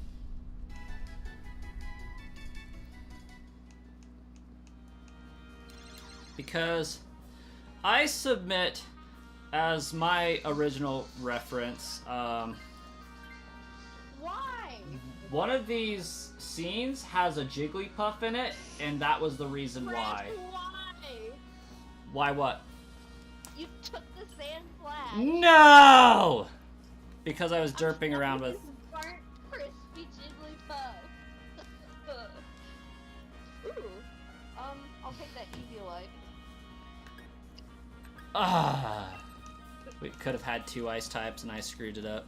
[SPEAKER 1] Because I submit as my original reference,
[SPEAKER 2] Why?
[SPEAKER 1] one of these scenes has a Jigglypuff in it, and that was the reason why.
[SPEAKER 2] Why?
[SPEAKER 1] Why what?
[SPEAKER 2] You took the Sandslash.
[SPEAKER 1] No! Because I was derping around with...
[SPEAKER 2] Burnt, crispy Jigglypuff. Ooh. I'll take that Eviolite.
[SPEAKER 1] We could have had 2 ice types, and I screwed it up.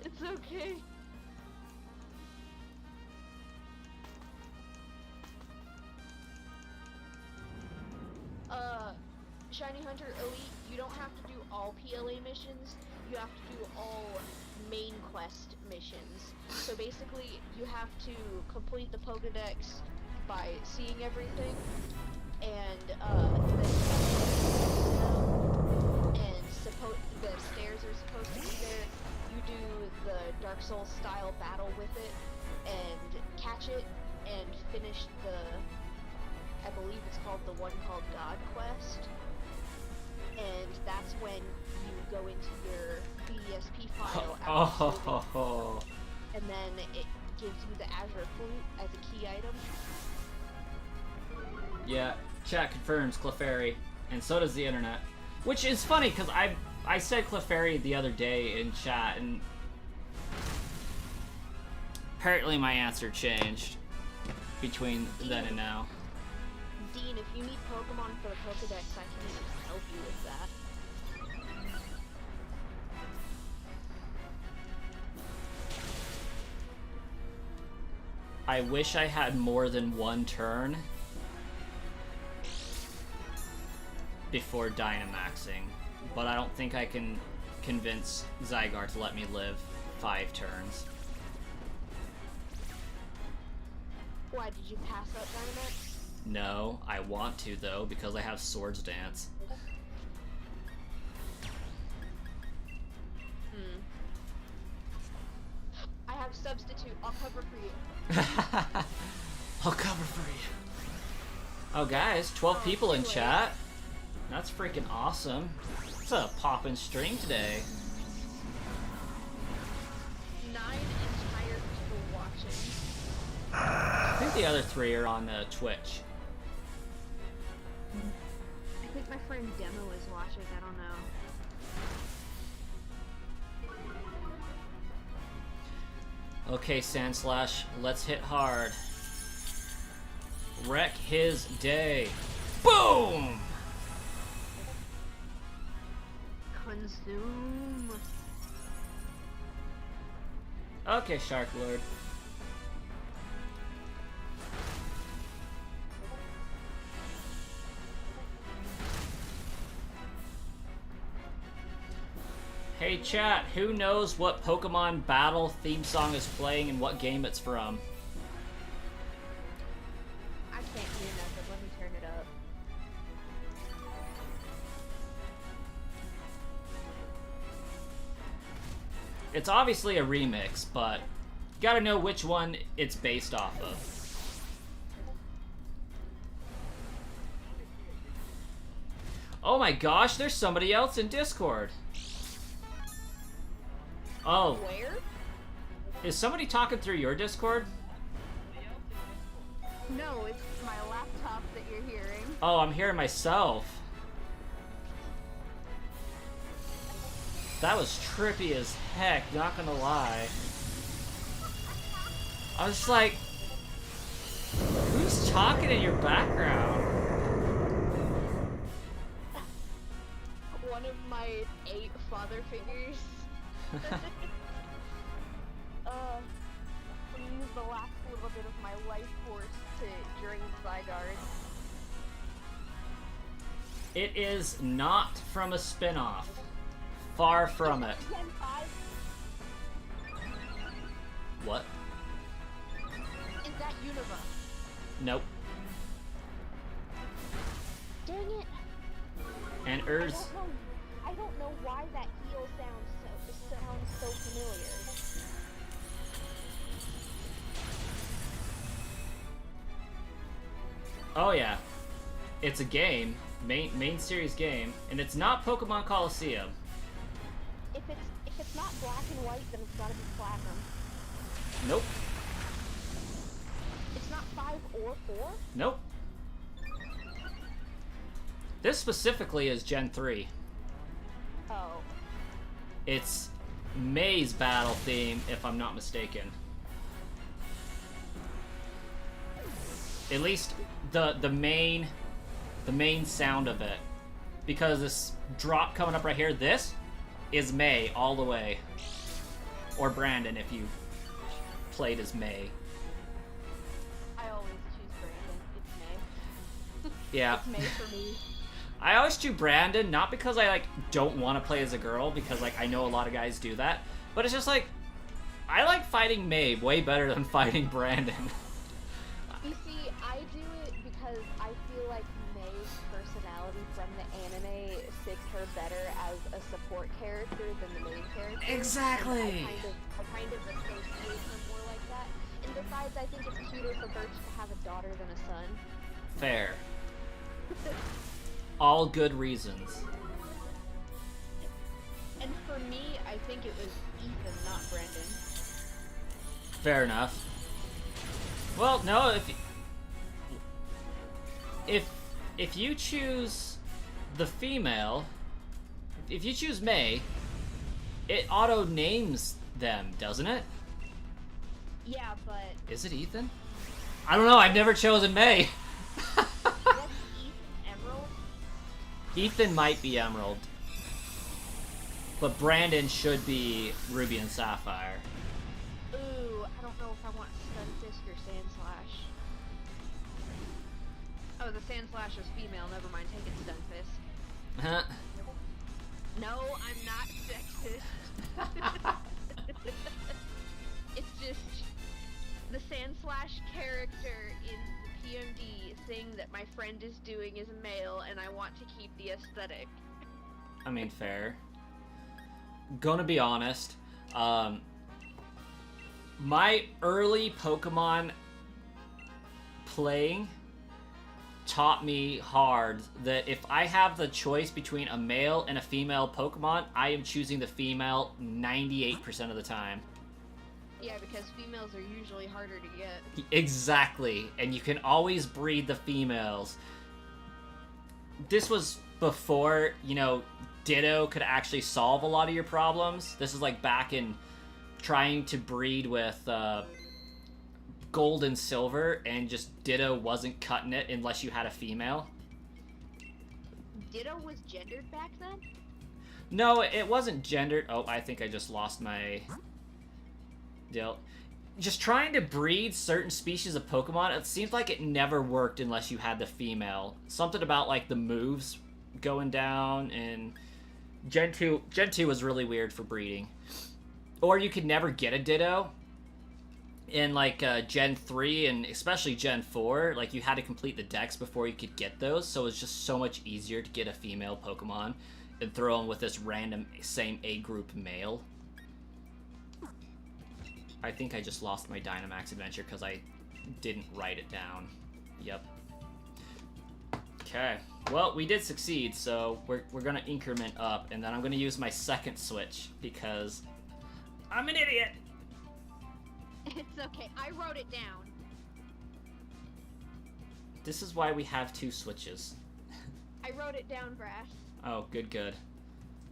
[SPEAKER 2] It's okay. Shiny Hunter Elite, you don't have to do all PLA missions, you have to do all main quest missions. So basically, you have to complete the Pokedex by seeing everything, and the stairs are supposed to be there. You do the Dark Souls style battle with it, and catch it, and finish the, I believe it's called the one called God Quest. and that's when you go into your BESP file
[SPEAKER 1] Oh.
[SPEAKER 2] and then it gives you the Azure Flute as a key item.
[SPEAKER 1] Yeah, chat confirms Clefairy, and so does the internet. Which is funny, because I said Clefairy the other day in chat, and apparently my answer changed between then and now.
[SPEAKER 2] Dean, if you need Pokemon for the Pokedex, I can help you with that.
[SPEAKER 1] I wish I had more than one turn before Dynamaxing, but I don't think I can convince Zygarde to let me live 5 turns.
[SPEAKER 2] Why, did you pass up Dynamax?
[SPEAKER 1] No, I want to though, because I have Swords Dance.
[SPEAKER 2] I have Substitute, I'll cover for you.
[SPEAKER 1] I'll cover for you. Oh guys, 12 people in chat. That's freaking awesome. It's a poppin' stream today.
[SPEAKER 2] 9 entire people watching.
[SPEAKER 1] I think the other 3 are on Twitch.
[SPEAKER 2] I think my friend Demo is watching, I don't know.
[SPEAKER 1] Okay, Sandslash, let's hit hard. Wreck his day. Boom!
[SPEAKER 2] Consume.
[SPEAKER 1] Okay, Shark Lord. Hey chat, who knows what Pokemon Battle theme song is playing and what game it's from?
[SPEAKER 2] I can't hear nothing, let me turn it up.
[SPEAKER 1] It's obviously a remix, but you gotta know which one it's based off of. Oh my gosh, there's somebody else in Discord. Oh.
[SPEAKER 2] Where?
[SPEAKER 1] Is somebody talking through your Discord?
[SPEAKER 2] No, it's my laptop that you're hearing.
[SPEAKER 1] Oh, I'm hearing myself. That was trippy as heck, not gonna lie. I was like, who's talking in your background?
[SPEAKER 2] One of my 8 father figures. I'm gonna use the last little bit of my life force to drain Zygarde.
[SPEAKER 1] It is not from a spin-off. Far from it.
[SPEAKER 2] Gen 5?
[SPEAKER 1] What?
[SPEAKER 2] Is that Unova?
[SPEAKER 1] Nope.
[SPEAKER 2] Dang it.
[SPEAKER 1] And
[SPEAKER 2] I don't know why that heel sounds so familiar.
[SPEAKER 1] Oh yeah. It's a game, main series game, and it's not Pokemon Colosseum.
[SPEAKER 2] If it's not black and white, then it's gotta be platinum.
[SPEAKER 1] Nope.
[SPEAKER 2] It's not 5 or 4?
[SPEAKER 1] Nope. This specifically is Gen 3.
[SPEAKER 2] Oh.
[SPEAKER 1] It's May's battle theme, if I'm not mistaken. At least the main sound of it. Because this drop coming up right here, this is May all the way. Or Brandon if you played as May.
[SPEAKER 2] I always choose Brandon. It's May.
[SPEAKER 1] Yeah.
[SPEAKER 2] It's May for me.
[SPEAKER 1] I always choose Brandon, not because I don't want to play as a girl, because I know a lot of guys do that, but it's just I like fighting May way better than fighting Brandon.
[SPEAKER 2] You see, I do it because I feel like May's personality from the anime fits her better as a support character than the main character.
[SPEAKER 1] Exactly.
[SPEAKER 2] I kind of associate her more like that. And besides, I think it's cuter for Birch to have a daughter than a son.
[SPEAKER 1] Fair. All good reasons.
[SPEAKER 2] And for me, I think it was Ethan, not Brandon.
[SPEAKER 1] Fair enough. Well, no, if you choose the female, if you choose May, it auto names them, doesn't it?
[SPEAKER 2] Yeah, but
[SPEAKER 1] Is it Ethan? I don't know. I've never chosen May.
[SPEAKER 2] that's Ethan Emerald.
[SPEAKER 1] Ethan might be Emerald, but Brandon should be Ruby and Sapphire.
[SPEAKER 2] Ooh, I don't know if I want Stunfisk or Sandslash. Oh, the Sandslash is female. Never mind, taking Stunfisk.
[SPEAKER 1] Huh?
[SPEAKER 2] No, I'm not sexist. It's just the Sandslash character in the PMD thing that my friend is doing is a male, and I want to keep the aesthetic.
[SPEAKER 1] I mean, fair. Gonna be honest, my early Pokemon playing taught me hard that if I have the choice between a male and a female Pokemon, I am choosing the female 98% of the time.
[SPEAKER 2] Yeah, because females are usually harder to get.
[SPEAKER 1] Exactly, and you can always breed the females. This was before, you know, Ditto could actually solve a lot of your problems. This is like back in trying to breed with Gold and Silver, and just Ditto wasn't cutting it unless you had a female.
[SPEAKER 2] Ditto was gendered back then?
[SPEAKER 1] No, it wasn't gendered. Oh, I think I just lost my deal. Just trying to breed certain species of Pokemon, it seems like it never worked unless you had the female. Something about like the moves going down, and Gen 2 was really weird for breeding. Or you could never get a Ditto. In like Gen 3 and especially Gen 4, like you had to complete the dex before you could get those, so it's just so much easier to get a female Pokemon and throw them with this random same A group male. I think I just lost my Dynamax adventure because I didn't write it down. Yep. Okay. Well, we did succeed, so we're gonna increment up, and then I'm gonna use my second switch because I'm an idiot.
[SPEAKER 2] It's okay, I wrote it down.
[SPEAKER 1] This is why we have two switches.
[SPEAKER 2] I wrote it down, Brass.
[SPEAKER 1] Oh, good.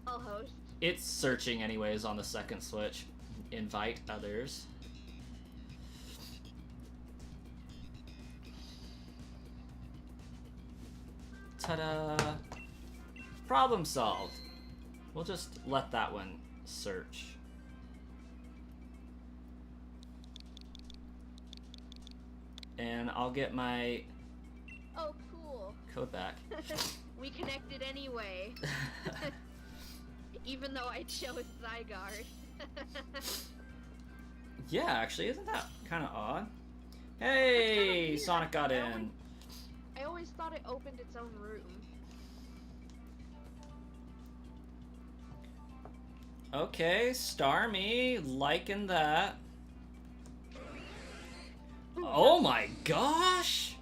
[SPEAKER 2] I'll host.
[SPEAKER 1] It's searching anyways on the second switch. Invite others. Ta-da! Problem solved. We'll just let that one search. And I'll get my
[SPEAKER 2] Oh, cool.
[SPEAKER 1] code back.
[SPEAKER 2] We connected anyway. Even though I chose Zygarde.
[SPEAKER 1] Yeah, actually, isn't that kind of odd? Hey, Sonic got in.
[SPEAKER 2] I always thought it opened its own room.
[SPEAKER 1] Okay, Starmie, liking that. Oh my gosh!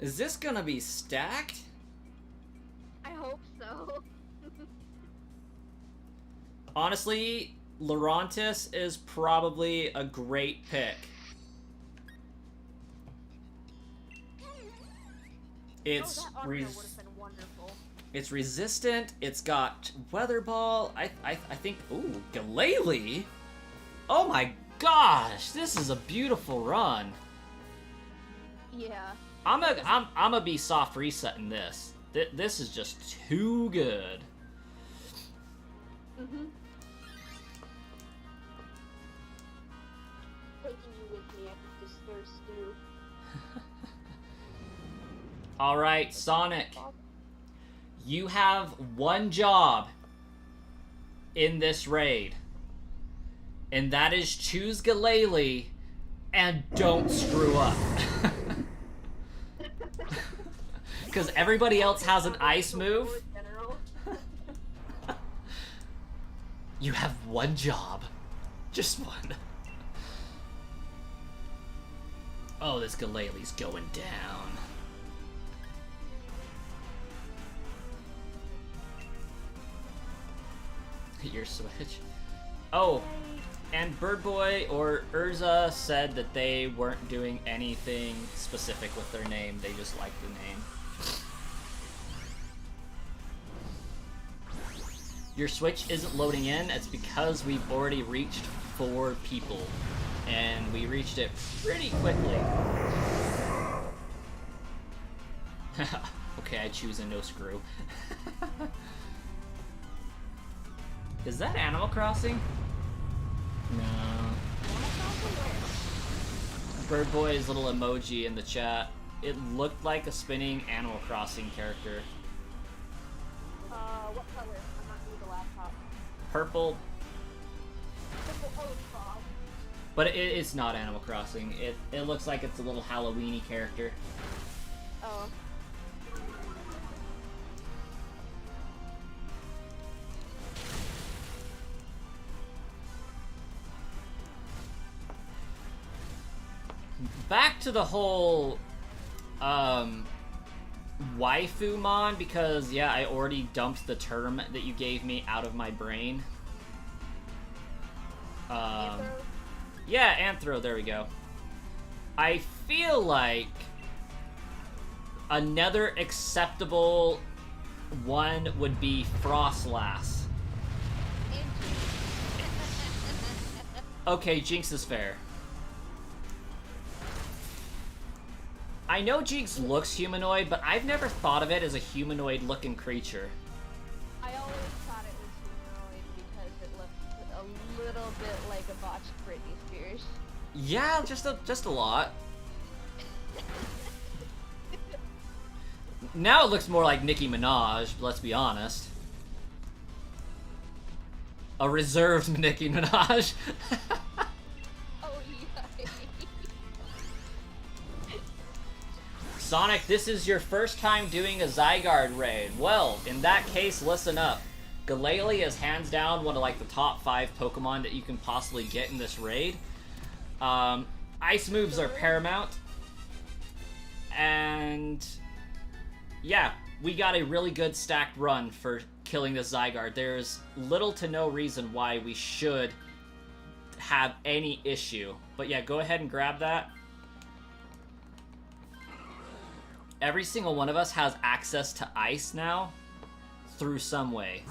[SPEAKER 1] Is this gonna be stacked?
[SPEAKER 2] I hope so.
[SPEAKER 1] Honestly, Lurantis is probably a great pick. It's
[SPEAKER 2] that would have been wonderful.
[SPEAKER 1] It's resistant. It's got Weather Ball. I think. Ooh, Galele. Oh my gosh, this is a beautiful run.
[SPEAKER 2] Yeah.
[SPEAKER 1] I'm gonna be soft resetting this. This is just too good.
[SPEAKER 2] Mhm. Taking you with me, I could just stir stew.
[SPEAKER 1] All right, Sonic. You have one job in this raid, and that is choose Galele and don't screw up. Because everybody else has an ice move. You have one job. Just one. Oh, this Galele's going down. Your Switch. Oh, and Bird Boy or Urza said that they weren't doing anything specific with their name. They just liked the name. Your Switch isn't loading in. It's because we've already reached 4 people. And we reached it pretty quickly. Okay, I choose a no screw. Is that Animal Crossing? No. Bird Boy's little emoji in the chat. It looked like a spinning Animal Crossing character.
[SPEAKER 3] What color? I'm not near the laptop.
[SPEAKER 1] Purple.
[SPEAKER 3] Purple, oh, frog.
[SPEAKER 1] But it's not Animal Crossing. It looks like it's a little Halloween-y character.
[SPEAKER 3] Oh.
[SPEAKER 1] Back to the whole waifu mon, because yeah, I already dumped the term that you gave me out of my brain.
[SPEAKER 3] Anthro?
[SPEAKER 1] Yeah, Anthro, there we go. I feel like another acceptable one would be Frostlass. Okay, Jinx is fair. I know Jinx looks humanoid, but I've never thought of it as a humanoid-looking creature.
[SPEAKER 3] I always thought it was humanoid because it looked a little bit like a botched Britney Spears.
[SPEAKER 1] Yeah, just a lot. Now it looks more like Nicki Minaj, let's be honest. A reserved Nicki Minaj.
[SPEAKER 3] Oh, yeah.
[SPEAKER 1] Sonic, this is your first time doing a Zygarde raid. Well, in that case, listen up. Galele is hands down one of like the top 5 Pokemon that you can possibly get in this raid. Ice moves are paramount. And yeah, we got a really good stacked run for killing this Zygarde. There's little to no reason why we should have any issue. But yeah, go ahead and grab that. Every single one of us has access to ice now through some way.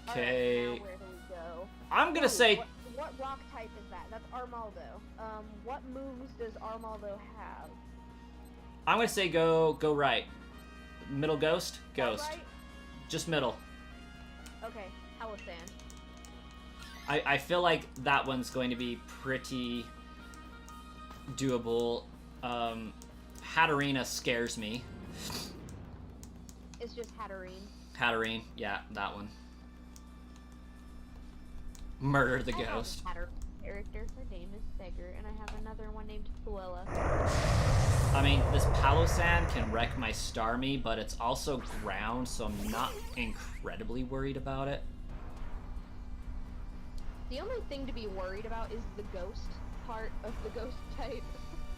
[SPEAKER 1] Okay.
[SPEAKER 3] Alright, now where do we go?
[SPEAKER 1] I'm gonna say
[SPEAKER 3] What rock type is that? That's Armaldo. What moves does Armaldo have?
[SPEAKER 1] I'm gonna say go right. Middle ghost? Ghost.
[SPEAKER 3] Right?
[SPEAKER 1] Just middle.
[SPEAKER 3] Okay, Palisand.
[SPEAKER 1] I feel like that one's going to be pretty doable. Hatterena scares me.
[SPEAKER 3] It's just Hatterene.
[SPEAKER 1] Hatterene, yeah, that one. Murder the ghost.
[SPEAKER 3] I have a Hatterene character. Her name is Segger, and I have another one named Fluella.
[SPEAKER 1] I mean, this Palossand can wreck my Starmie, but it's also ground, so I'm not incredibly worried about it.
[SPEAKER 3] The only thing to be worried about is the ghost part of the ghost type.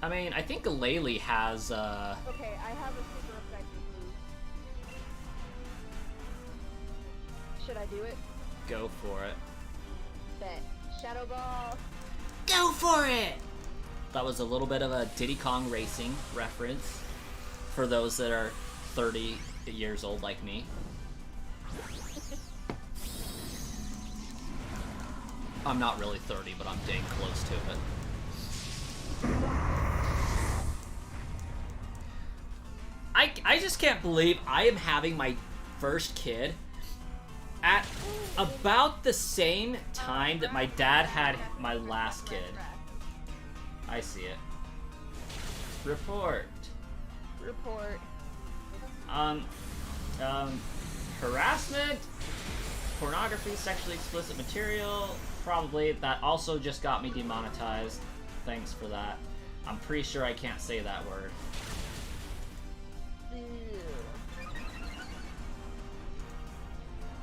[SPEAKER 1] I mean, I think Galele has,
[SPEAKER 3] Okay, I have a super effective move. Should I do it?
[SPEAKER 1] Go for it.
[SPEAKER 3] Bet. Shadow Ball.
[SPEAKER 1] Go for it! That was a little bit of a Diddy Kong Racing reference for those that are 30 years old like me. I'm not really 30, but I'm dang close to it. I just can't believe I am having my first kid at about the same time that my dad had my last kid. I see it. Report.
[SPEAKER 3] Report.
[SPEAKER 1] Harassment, pornography, sexually explicit material. Probably. That also just got me demonetized. Thanks for that. I'm pretty sure I can't say that word.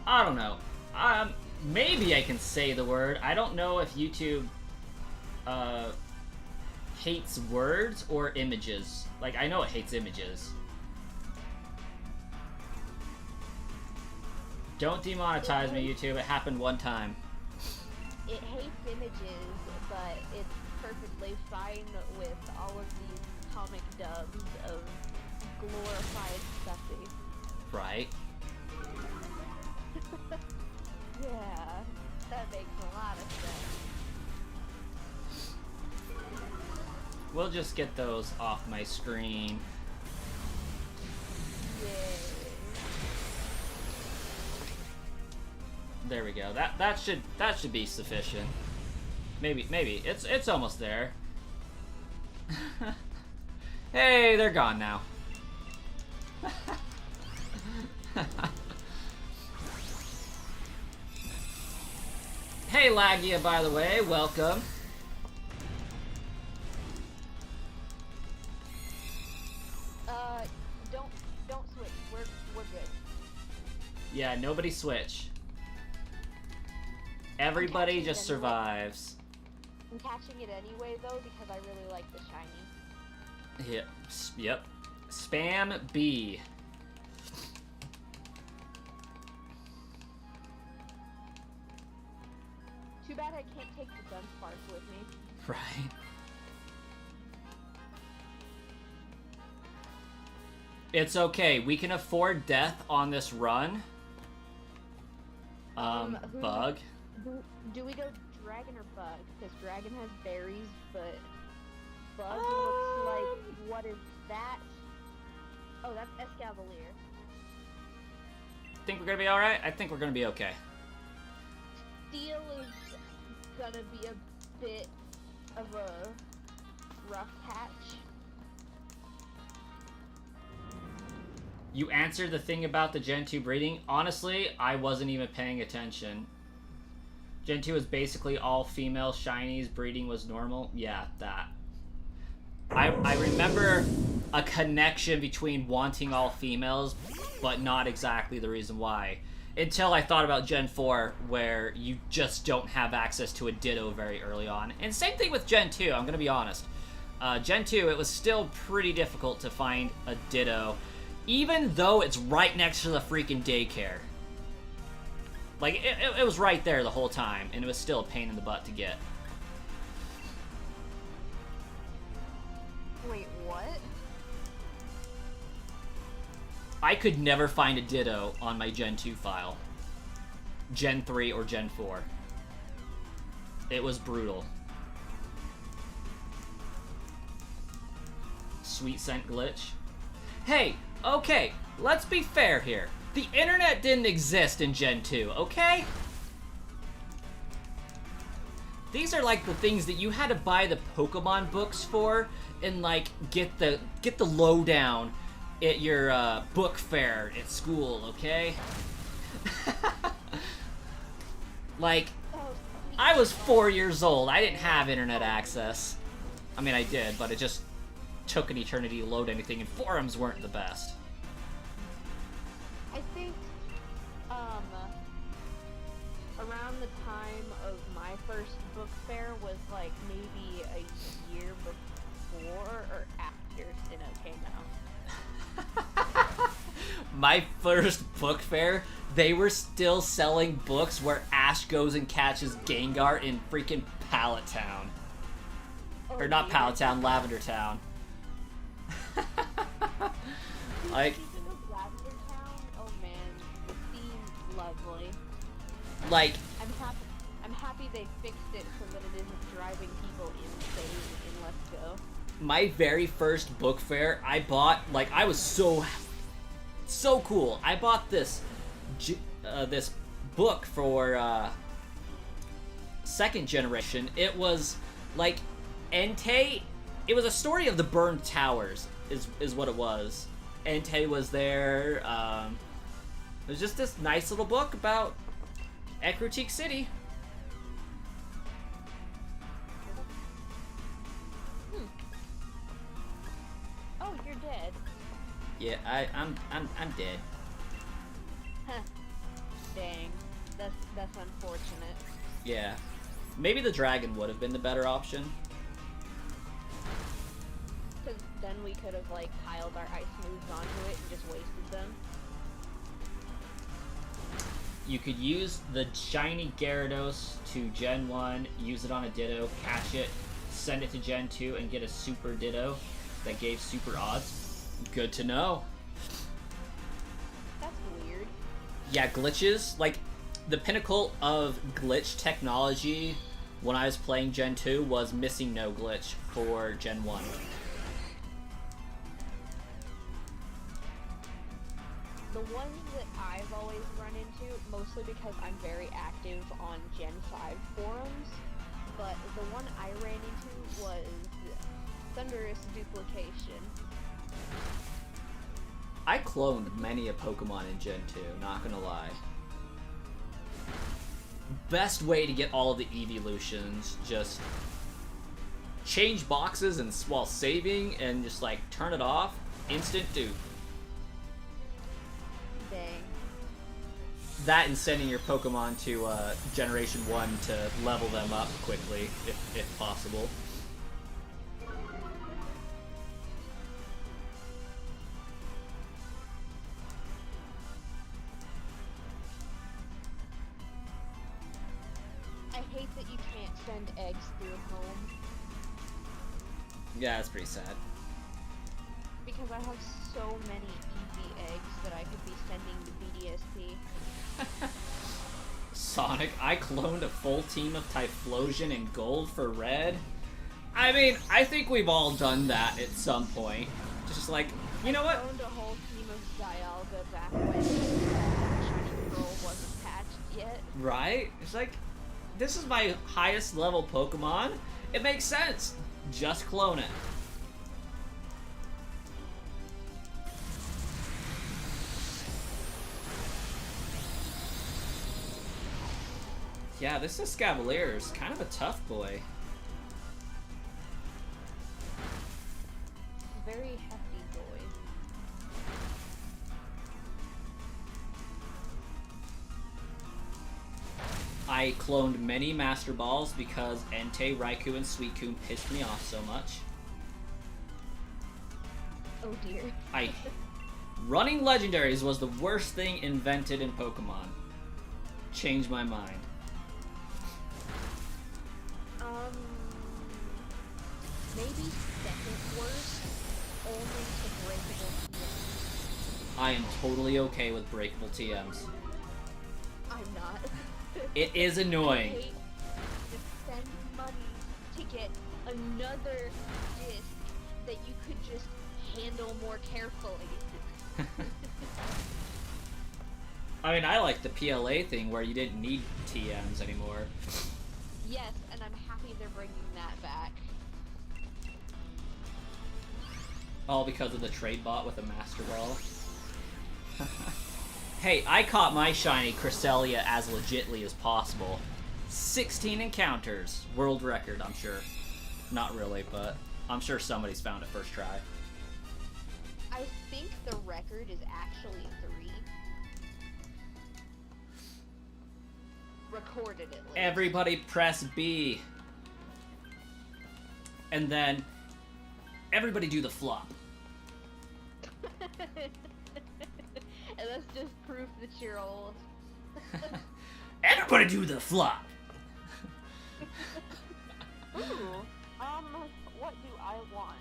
[SPEAKER 1] I don't know. Maybe I can say the word. I don't know if YouTube hates words or images. Like, I know it hates images. Don't demonetize me, YouTube. It happened one time.
[SPEAKER 3] It hates images, but it's perfectly fine with all of these comic dubs of glorified stuffy.
[SPEAKER 1] Right.
[SPEAKER 3] Yeah, that makes a lot of sense.
[SPEAKER 1] We'll just get those off my screen.
[SPEAKER 3] Yay.
[SPEAKER 1] There we go. That should be sufficient. Maybe it's almost there. Hey, they're gone now. Hey, Lagia, by the way, welcome.
[SPEAKER 3] Don't switch. We're good.
[SPEAKER 1] Yeah, nobody switch. Everybody just survives.
[SPEAKER 3] I'm catching it anyway though because I really like the shiny.
[SPEAKER 1] Yep. Spam B.
[SPEAKER 3] Too bad I can't take the Dunsparce with me.
[SPEAKER 1] Right. It's okay. We can afford death on this run. Bug.
[SPEAKER 3] Do we go dragon or bug? Because dragon has berries, but bug looks like, what is that? Oh, that's Escavalier.
[SPEAKER 1] Think we're gonna be alright? I think we're gonna be okay.
[SPEAKER 3] Steel is gonna be a bit of a rough patch.
[SPEAKER 1] You answered the thing about the Gen 2 breeding. Honestly, I wasn't even paying attention. Gen 2 was basically all female shinies. Breeding was normal. Yeah, that. I remember a connection between wanting all females, but not exactly the reason why. Until I thought about Gen 4, where you just don't have access to a Ditto very early on. And same thing with Gen 2, I'm going to be honest. Gen 2, it was still pretty difficult to find a Ditto, even though it's right next to the freaking daycare. Like, it was right there the whole time, and it was still a pain in the butt to get.
[SPEAKER 3] Wait, what?
[SPEAKER 1] I could never find a Ditto on my Gen 2 file. Gen 3 or Gen 4. It was brutal. Sweet scent glitch. Hey, okay, let's be fair here. The internet didn't exist in Gen 2, okay? These are like the things that you had to buy the Pokemon books for and like get the lowdown at your book fair at school, okay? Like, I was 4 years old. I didn't have internet access. I mean, I did, but it just took an eternity to load anything, and forums weren't the best.
[SPEAKER 3] I think, around the time of my first book fair was like maybe a year before or after Sinnoh came out.
[SPEAKER 1] My first book fair, they were still selling books where Ash goes and catches Gengar in freaking Pallet Town.
[SPEAKER 3] Oh,
[SPEAKER 1] Or not Pallet Town, Lavender Town. Like,
[SPEAKER 3] speaking of Lavender Town, oh man, the theme, lovely.
[SPEAKER 1] like,
[SPEAKER 3] I'm happy they fixed it so that it isn't driving people insane in Let's Go.
[SPEAKER 1] my very first book fair, I bought, like, I was so cool. I bought this book for second generation. It was like Entei. It was a story of the burned towers, is what it was. Entei was there. It was just this nice little book about Ekrutik City.
[SPEAKER 3] Oh, you're dead.
[SPEAKER 1] Yeah, I'm dead.
[SPEAKER 3] Huh. Dang. That's unfortunate.
[SPEAKER 1] Yeah. Maybe the dragon would have been the better option.
[SPEAKER 3] Because then we could have, like, piled our ice moves onto it and just wasted them.
[SPEAKER 1] you could use the shiny Gyarados to Gen 1, use it on a Ditto, catch it, send it to Gen 2, and get a Super Ditto that gave super odds. Good to know.
[SPEAKER 3] That's weird.
[SPEAKER 1] Yeah, glitches, like, the pinnacle of glitch technology when I was playing Gen 2 was missing no glitch for Gen 1.
[SPEAKER 3] The ones that I've always run into, mostly because I'm very active on Gen 5 forums, but the one I ran into was Thunderous Duplication.
[SPEAKER 1] I cloned many a Pokemon in Gen 2, not gonna lie. Best way to get all of the evolutions, just change boxes and while saving and just like turn it off, instant dupe.
[SPEAKER 3] Dang.
[SPEAKER 1] That and sending your Pokemon to Generation 1 to level them up quickly, if possible.
[SPEAKER 3] I hate that you can't send eggs through home,
[SPEAKER 1] Yeah, that's pretty sad.
[SPEAKER 3] because I have so many easy eggs that I could be sending to BDSP.
[SPEAKER 1] Sonic, I cloned a full team of Typhlosion in gold for red. I mean, I think we've all done that at some point. Just like, you know what?
[SPEAKER 3] I owned a whole team of Dialga back when Shiny Pearl wasn't patched yet.
[SPEAKER 1] Right? It's like, this is my highest level Pokemon. It makes sense. Just clone it. Yeah, this Escavalier is kind of a tough boy.
[SPEAKER 3] Very hefty boy.
[SPEAKER 1] I cloned many Master Balls because Entei, Raikou, and Suicune pissed me off so much.
[SPEAKER 3] Oh dear.
[SPEAKER 1] Running Legendaries was the worst thing invented in Pokemon. Changed my mind.
[SPEAKER 3] Maybe second worst, only to breakable TMs.
[SPEAKER 1] I am totally okay with breakable TMs.
[SPEAKER 3] I'm not.
[SPEAKER 1] It is annoying.
[SPEAKER 3] I hate to spend money to get another disc that you could just handle more carefully.
[SPEAKER 1] I mean, I like the PLA thing where you didn't need TMs anymore.
[SPEAKER 3] Yes, and I'm happy they're bringing that back.
[SPEAKER 1] All because of the trade bot with a Master Ball. Hey, I caught my shiny Cresselia as legitly as possible. 16 encounters. World record, I'm sure. Not really, but I'm sure somebody's found it first try.
[SPEAKER 3] I think the record is actually 3. Recorded at least.
[SPEAKER 1] Everybody press B. And then, everybody do the flop.
[SPEAKER 3] And that's just proof that you're old.
[SPEAKER 1] Everybody do the flop!
[SPEAKER 3] Ooh, what do I want?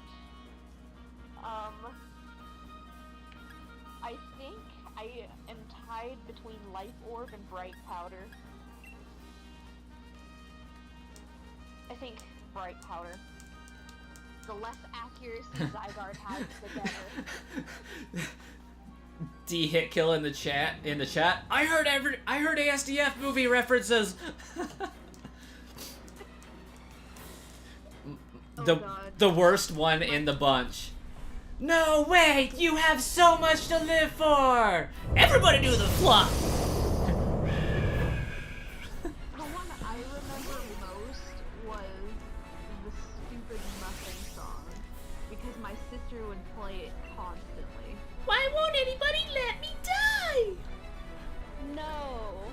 [SPEAKER 3] I think I am tied between Life Orb and Bright Powder. I think Bright Powder. The less accuracy Zygarde has, the better.
[SPEAKER 1] D hit kill in the chat. I heard ASDF movie references. The worst one in the bunch. No way! You have so much to live for. Everybody do the flop.
[SPEAKER 3] The one I remember most was the stupid Muffin song, because my sister would play it constantly.
[SPEAKER 1] Why won't anybody let me die?
[SPEAKER 3] No.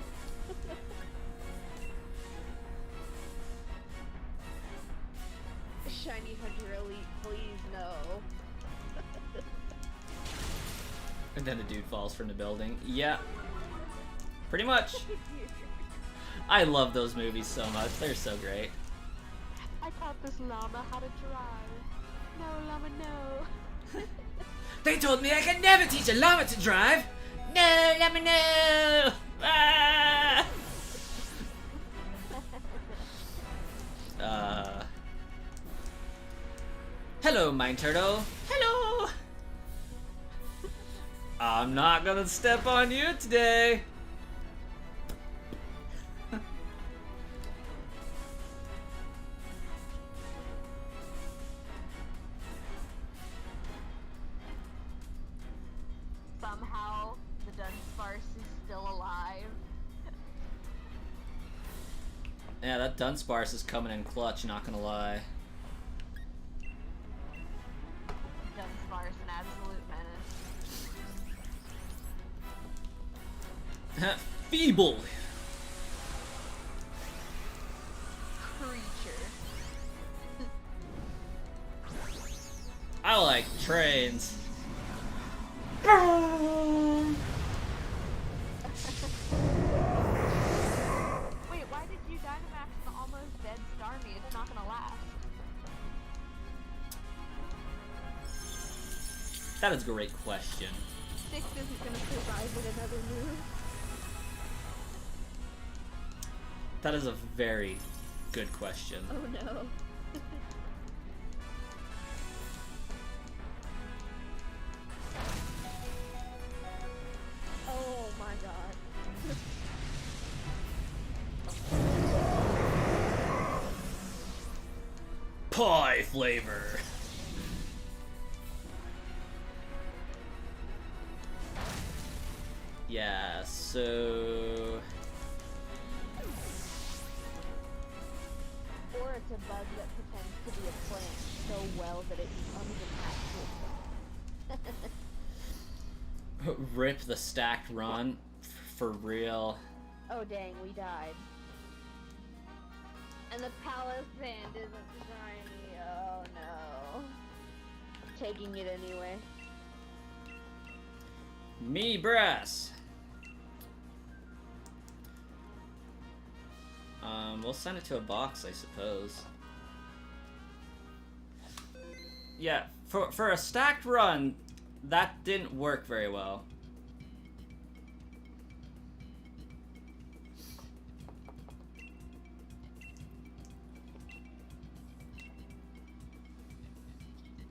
[SPEAKER 3] Shiny Hunter Elite, please no.
[SPEAKER 1] And then the dude falls from the building. Yeah. Pretty much. I love those movies so much. They're so great.
[SPEAKER 3] I taught this llama how to drive. No, llama, no.
[SPEAKER 1] They told me I could never teach a llama to drive. No, llama, no. Ah! Hello, Mine Turtle. Hello. I'm not gonna step on you today.
[SPEAKER 3] Somehow, the Dunsparce is still alive.
[SPEAKER 1] Yeah, that Dunsparce is coming in clutch, not gonna lie.
[SPEAKER 3] Dunsparce, an absolute menace.
[SPEAKER 1] Feeble.
[SPEAKER 3] Creature.
[SPEAKER 1] I like trains.
[SPEAKER 3] Wait, why did you Dynamax the almost dead Starmie? It's not gonna last.
[SPEAKER 1] That is a great question.
[SPEAKER 2] Six isn't gonna survive with another move.
[SPEAKER 1] That is a very good question.
[SPEAKER 2] Oh no. Oh my god.
[SPEAKER 1] Pie flavor. Yeah, so...
[SPEAKER 3] Or it's a bug that pretends to be a plant so well that it becomes an actual plant.
[SPEAKER 1] Rip the stacked run. For real.
[SPEAKER 2] Oh dang, we died. And the palace sand isn't shiny. Oh no. Taking it anyway.
[SPEAKER 1] Me Brass. We'll send it to a box, I suppose. Yeah, for a stacked run, that didn't work very well.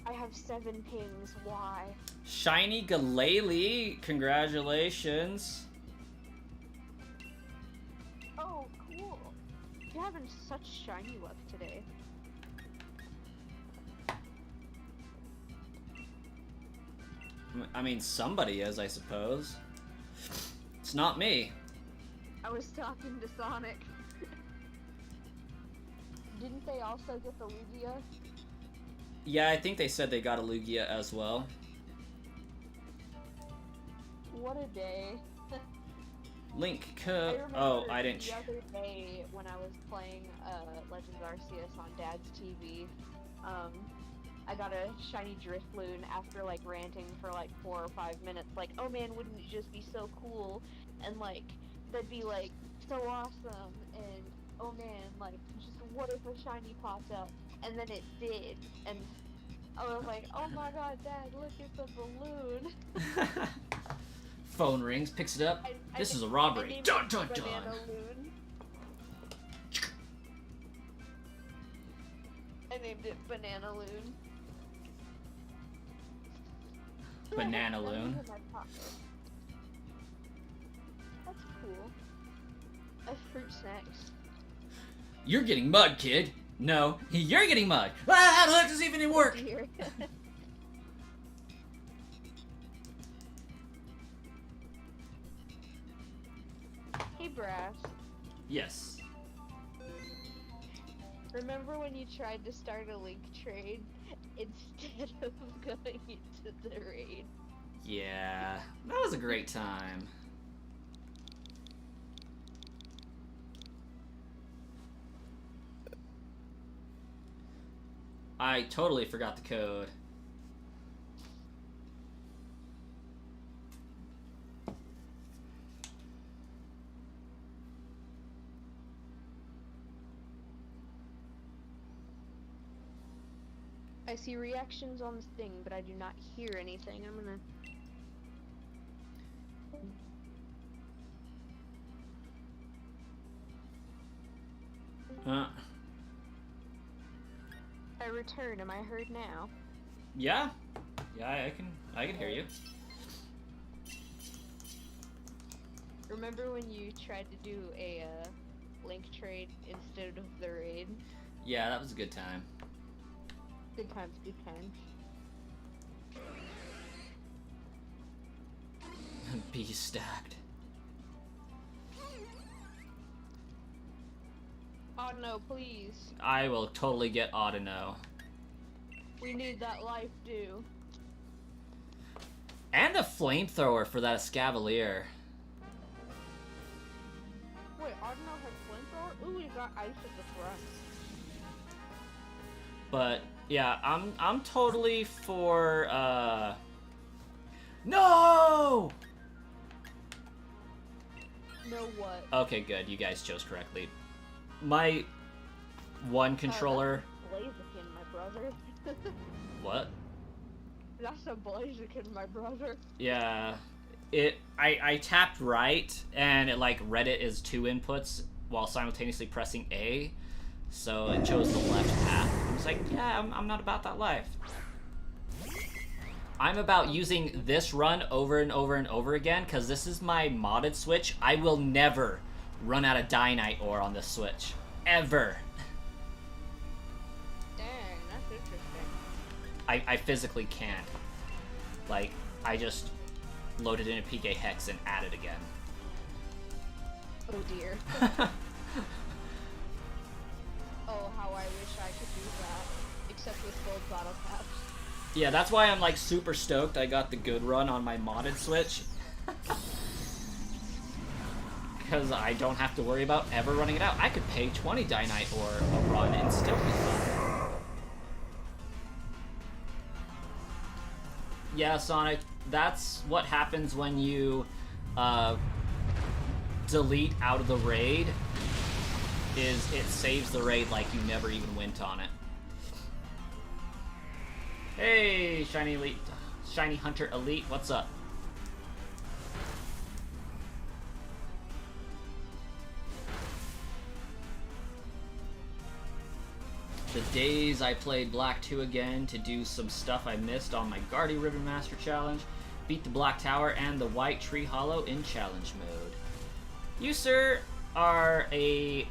[SPEAKER 2] I have 7 pings, why?
[SPEAKER 1] Shiny Galele, congratulations.
[SPEAKER 2] Oh, cool. You're having such shiny luck today.
[SPEAKER 1] I mean, somebody is, I suppose. It's not me.
[SPEAKER 2] I was talking to Sonic.
[SPEAKER 3] Didn't they also get the Lugia?
[SPEAKER 1] Yeah, I think they said they got a Lugia as well.
[SPEAKER 3] What a day.
[SPEAKER 1] Link
[SPEAKER 3] I
[SPEAKER 1] code.
[SPEAKER 3] remember
[SPEAKER 1] Oh, I didn't.
[SPEAKER 3] the other day when I was playing Legends Arceus on Dad's TV, I got a shiny Drifloon after like ranting for like 4 or 5 minutes, like, oh man, wouldn't it just be so cool, and like that'd be like so awesome, and oh man, like just what if a shiny popped up, and then it did, and I was like, oh my god, Dad, look at the balloon.
[SPEAKER 1] Phone rings, picks it up. This is a robbery. Dun dun dun.
[SPEAKER 2] I named it Banana Loon.
[SPEAKER 1] Banana Loon.
[SPEAKER 2] That's cool. A fruit snacks.
[SPEAKER 1] You're getting mud, kid. No, you're getting mud. Ah, how the heck does this even work?
[SPEAKER 2] Dear. Hey, Brass.
[SPEAKER 1] Yes.
[SPEAKER 2] Remember when you tried to start a link trade instead of going into the raid?
[SPEAKER 1] Yeah, that was a great time. I totally forgot the code.
[SPEAKER 2] I see reactions on the thing, but I do not hear anything. I'm gonna... I return. Am I heard now?
[SPEAKER 1] Yeah. Yeah, I can hear you.
[SPEAKER 2] Remember when you tried to do a link trade instead of the raid?
[SPEAKER 1] Yeah, that was a good time.
[SPEAKER 2] Good times, good times.
[SPEAKER 1] Be stacked.
[SPEAKER 2] Oh no, please.
[SPEAKER 1] I will totally get Audino.
[SPEAKER 2] We need that life due.
[SPEAKER 1] And a flamethrower for that Escavalier.
[SPEAKER 2] Wait, Audino has flamethrower? Ooh, we got ice at the front.
[SPEAKER 1] But yeah, I'm totally for No!
[SPEAKER 2] No what?
[SPEAKER 1] Okay, good. You guys chose correctly. My one controller.
[SPEAKER 2] Blaziken, my brother.
[SPEAKER 1] What?
[SPEAKER 2] That's a Blaziken, my brother.
[SPEAKER 1] Yeah. I tapped right and it like read it as 2 inputs while simultaneously pressing A. So it chose the left path. I was like, yeah, I'm not about that life. I'm about using this run over and over and over again, because this is my modded Switch. I will never run out of Dynite ore on this Switch. Ever.
[SPEAKER 2] Dang, that's interesting.
[SPEAKER 1] I physically can't. Like, I just loaded in a PK Hex and added again.
[SPEAKER 2] Oh dear. Oh, how I wish I could do that. Except with gold bottle caps.
[SPEAKER 1] Yeah, that's why I'm like super stoked I got the good run on my modded Switch. Because I don't have to worry about ever running it out. I could pay 20 Dynite or a run and still be fine. Yeah, Sonic, that's what happens when you delete out of the raid, is it saves the raid like you never even went on it. Hey, Shiny Elite, Shiny Hunter Elite, what's up? The days I played Black 2 again to do some stuff I missed on my Guardy Ribbon Master Challenge, beat the Black Tower and the White Tree Hollow in challenge mode. You, sir, are a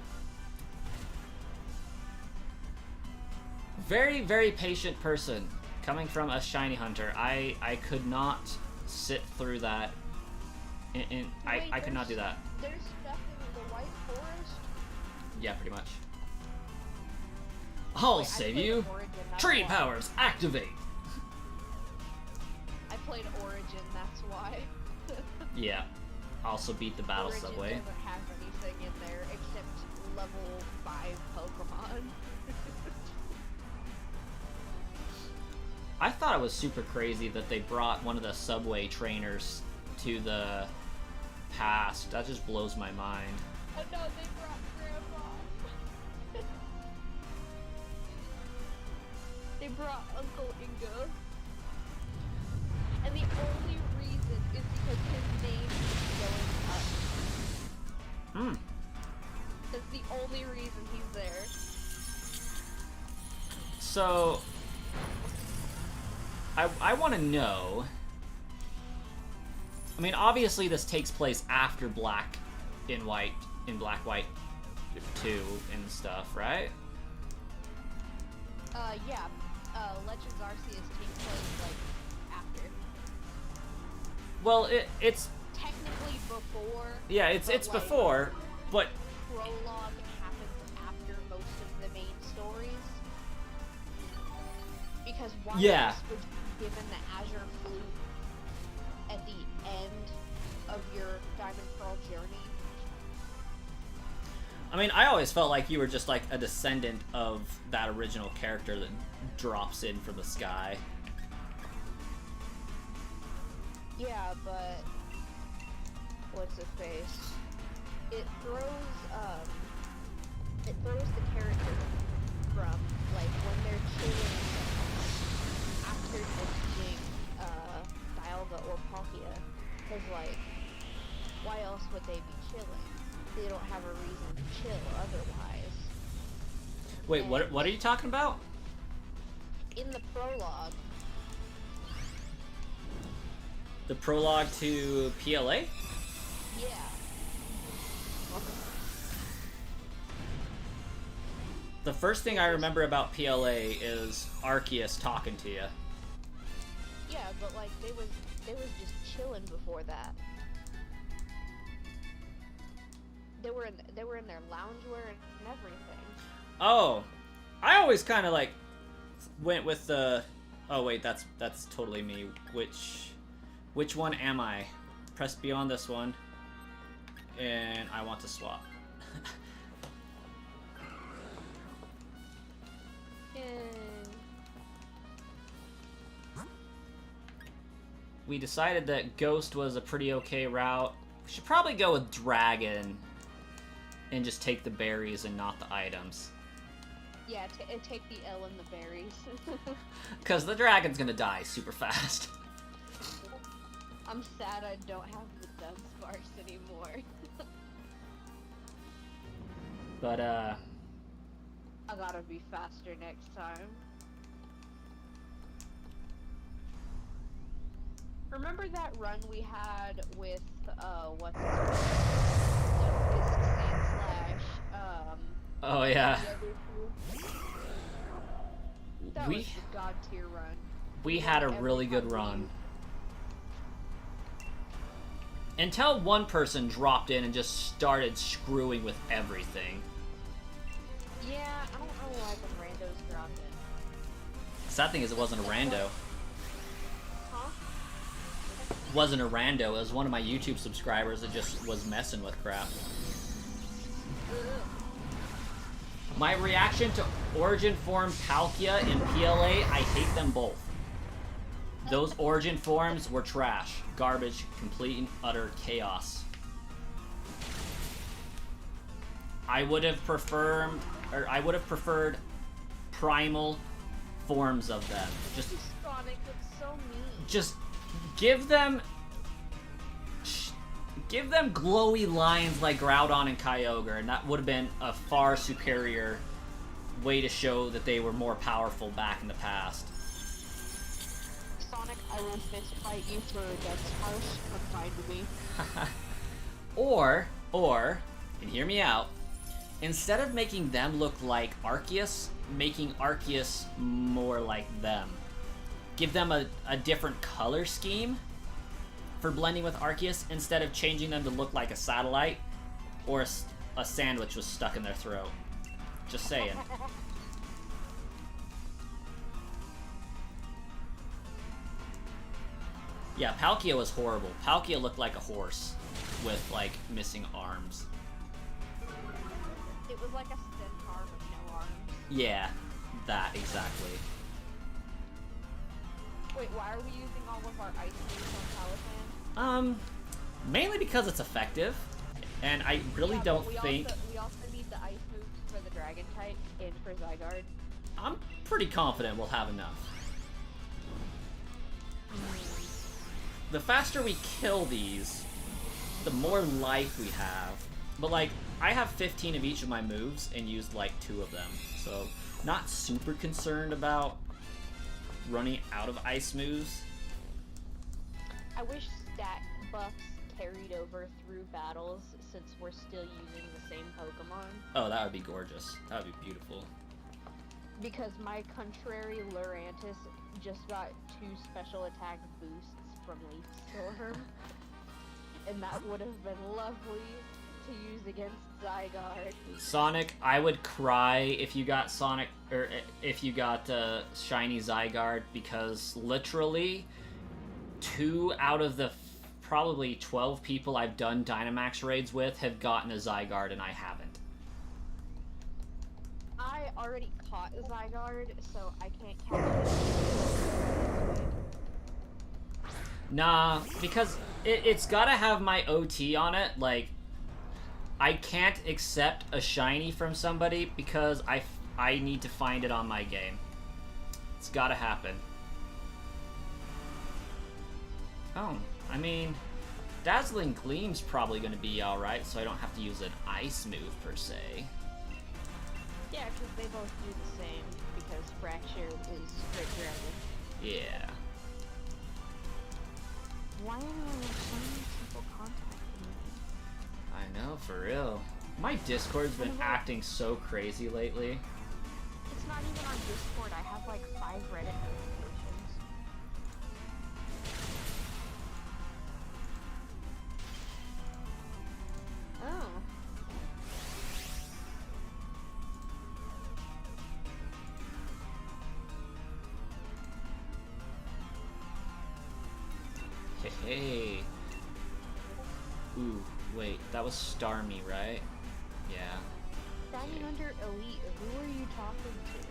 [SPEAKER 1] very, very patient person. Coming from a Shiny Hunter, I could not sit through that. I could not do that.
[SPEAKER 2] There's stuff in the White Forest?
[SPEAKER 1] Yeah, pretty much. I'll save you. Tree powers, activate!
[SPEAKER 2] I played Origin, that's why.
[SPEAKER 1] Yeah. Also beat the Battle
[SPEAKER 2] Origin
[SPEAKER 1] Subway.
[SPEAKER 2] doesn't have anything in there except level 5 Pokemon.
[SPEAKER 1] I thought it was super crazy that they brought one of the Subway trainers to the past. That just blows my mind.
[SPEAKER 2] Oh no, they brought Grandma. They brought Uncle Ingo. And the only reason is because his name is going up. That's the only reason he's there.
[SPEAKER 1] So I want to know. I mean, obviously this takes place after Black in White, in Black White 2 and stuff, right?
[SPEAKER 2] Yeah. Legends Arceus takes place like after.
[SPEAKER 1] Well, it's
[SPEAKER 2] Technically before.
[SPEAKER 1] yeah, it's
[SPEAKER 2] like,
[SPEAKER 1] before, but
[SPEAKER 2] Prologue happens after most of the main stories. Because Wanders
[SPEAKER 1] Yeah.
[SPEAKER 2] was given the Azure Flute at the end of your Diamond Pearl journey.
[SPEAKER 1] I mean, I always felt like you were just like a descendant of that original character that drops in from the sky.
[SPEAKER 2] Yeah, but what's his face? It throws the character from like when they're chilling
[SPEAKER 3] considered messaging Dialga or Palkia, because like, why else would they be chilling? They don't have a reason to chill otherwise.
[SPEAKER 1] Wait,
[SPEAKER 3] And
[SPEAKER 1] what are you talking about?
[SPEAKER 3] in the prologue,
[SPEAKER 1] The prologue to PLA?
[SPEAKER 3] yeah.
[SPEAKER 1] The first thing I remember about PLA is Arceus talking to you.
[SPEAKER 3] Yeah, but like they was just chilling before that. They were in their loungewear and everything.
[SPEAKER 1] Oh, I always kind of like went with the. Oh wait, that's totally me. Which one am I? Press B on this one, and I want to swap. We decided that Ghost was a pretty okay route. We should probably go with Dragon and just take the berries and not the items.
[SPEAKER 3] Yeah, take the L and the berries.
[SPEAKER 1] Because the Dragon's gonna die super fast.
[SPEAKER 3] I'm sad I don't have the Dunsparce anymore.
[SPEAKER 1] But,
[SPEAKER 3] I gotta be faster next time. Remember that run we had with, what's it called?
[SPEAKER 1] oh yeah.
[SPEAKER 3] the other two? That was the God tier run.
[SPEAKER 1] We had a really good run. Until one person dropped in and just started screwing with everything.
[SPEAKER 3] Yeah, I don't know why the randos dropped in.
[SPEAKER 1] Sad thing is it wasn't a rando.
[SPEAKER 3] Huh?
[SPEAKER 1] It wasn't a rando, it was one of my YouTube subscribers that just was messing with crap.
[SPEAKER 3] Ugh.
[SPEAKER 1] My reaction to Origin Form Palkia and PLA, I hate them both. Those Origin Forms were trash. Garbage, complete and utter chaos. I would have preferred primal forms of them. Just
[SPEAKER 3] Sonic, that's so mean.
[SPEAKER 1] just give them glowy lines like Groudon and Kyogre, and that would have been a far superior way to show that they were more powerful back in the past.
[SPEAKER 3] Sonic, I will fist fight you for Dunsparce. Come find me.
[SPEAKER 1] or, and hear me out, instead of making them look like Arceus, making Arceus more like them. Give them a different color scheme for blending with Arceus instead of changing them to look like a satellite or a sandwich was stuck in their throat. Just saying. Yeah, Palkia was horrible. Palkia looked like a horse with, like, missing arms.
[SPEAKER 3] It was like a centaur with no arms.
[SPEAKER 1] Yeah, that, exactly.
[SPEAKER 3] Wait, why are we using all of our ice moves on Paladin?
[SPEAKER 1] Mainly because it's effective, and I really don't think...
[SPEAKER 3] We also need the ice moves for the Dragon type and for Zygarde.
[SPEAKER 1] I'm pretty confident we'll have enough. The faster we kill these, the more life we have. But, like, I have 15 of each of my moves and used, like, 2 of them. So, not super concerned about running out of ice moves.
[SPEAKER 3] I wish stat buffs carried over through battles since we're still using the same Pokemon.
[SPEAKER 1] Oh, that would be gorgeous. That would be beautiful.
[SPEAKER 3] Because my contrary Lurantis just got 2 special attack boosts from Leaf Storm. And that would have been lovely to use against Zygarde.
[SPEAKER 1] Sonic, I would cry if you got Sonic, or if you got shiny Zygarde, because literally 2 out of the probably 12 people I've done Dynamax raids with have gotten a Zygarde and I haven't.
[SPEAKER 3] I already caught Zygarde, so I can't count it.
[SPEAKER 1] Nah, because it's gotta have my OT on it. Like, I can't accept a shiny from somebody because I need to find it on my game. It's gotta happen. Oh, I mean, Dazzling Gleam's probably going to be alright, so I don't have to use an ice move per se.
[SPEAKER 3] Yeah, because they both do the same, because Fracture is straight dragon.
[SPEAKER 1] Yeah.
[SPEAKER 3] Why are there so many people contacting me?
[SPEAKER 1] I know, for real. My Discord's been acting so crazy lately.
[SPEAKER 3] It's not even on Discord, I have like 5 Reddit notifications. Oh.
[SPEAKER 1] Hey. Ooh, wait, that was Starmie, right? Yeah.
[SPEAKER 3] Standing under Elite, who are you talking to?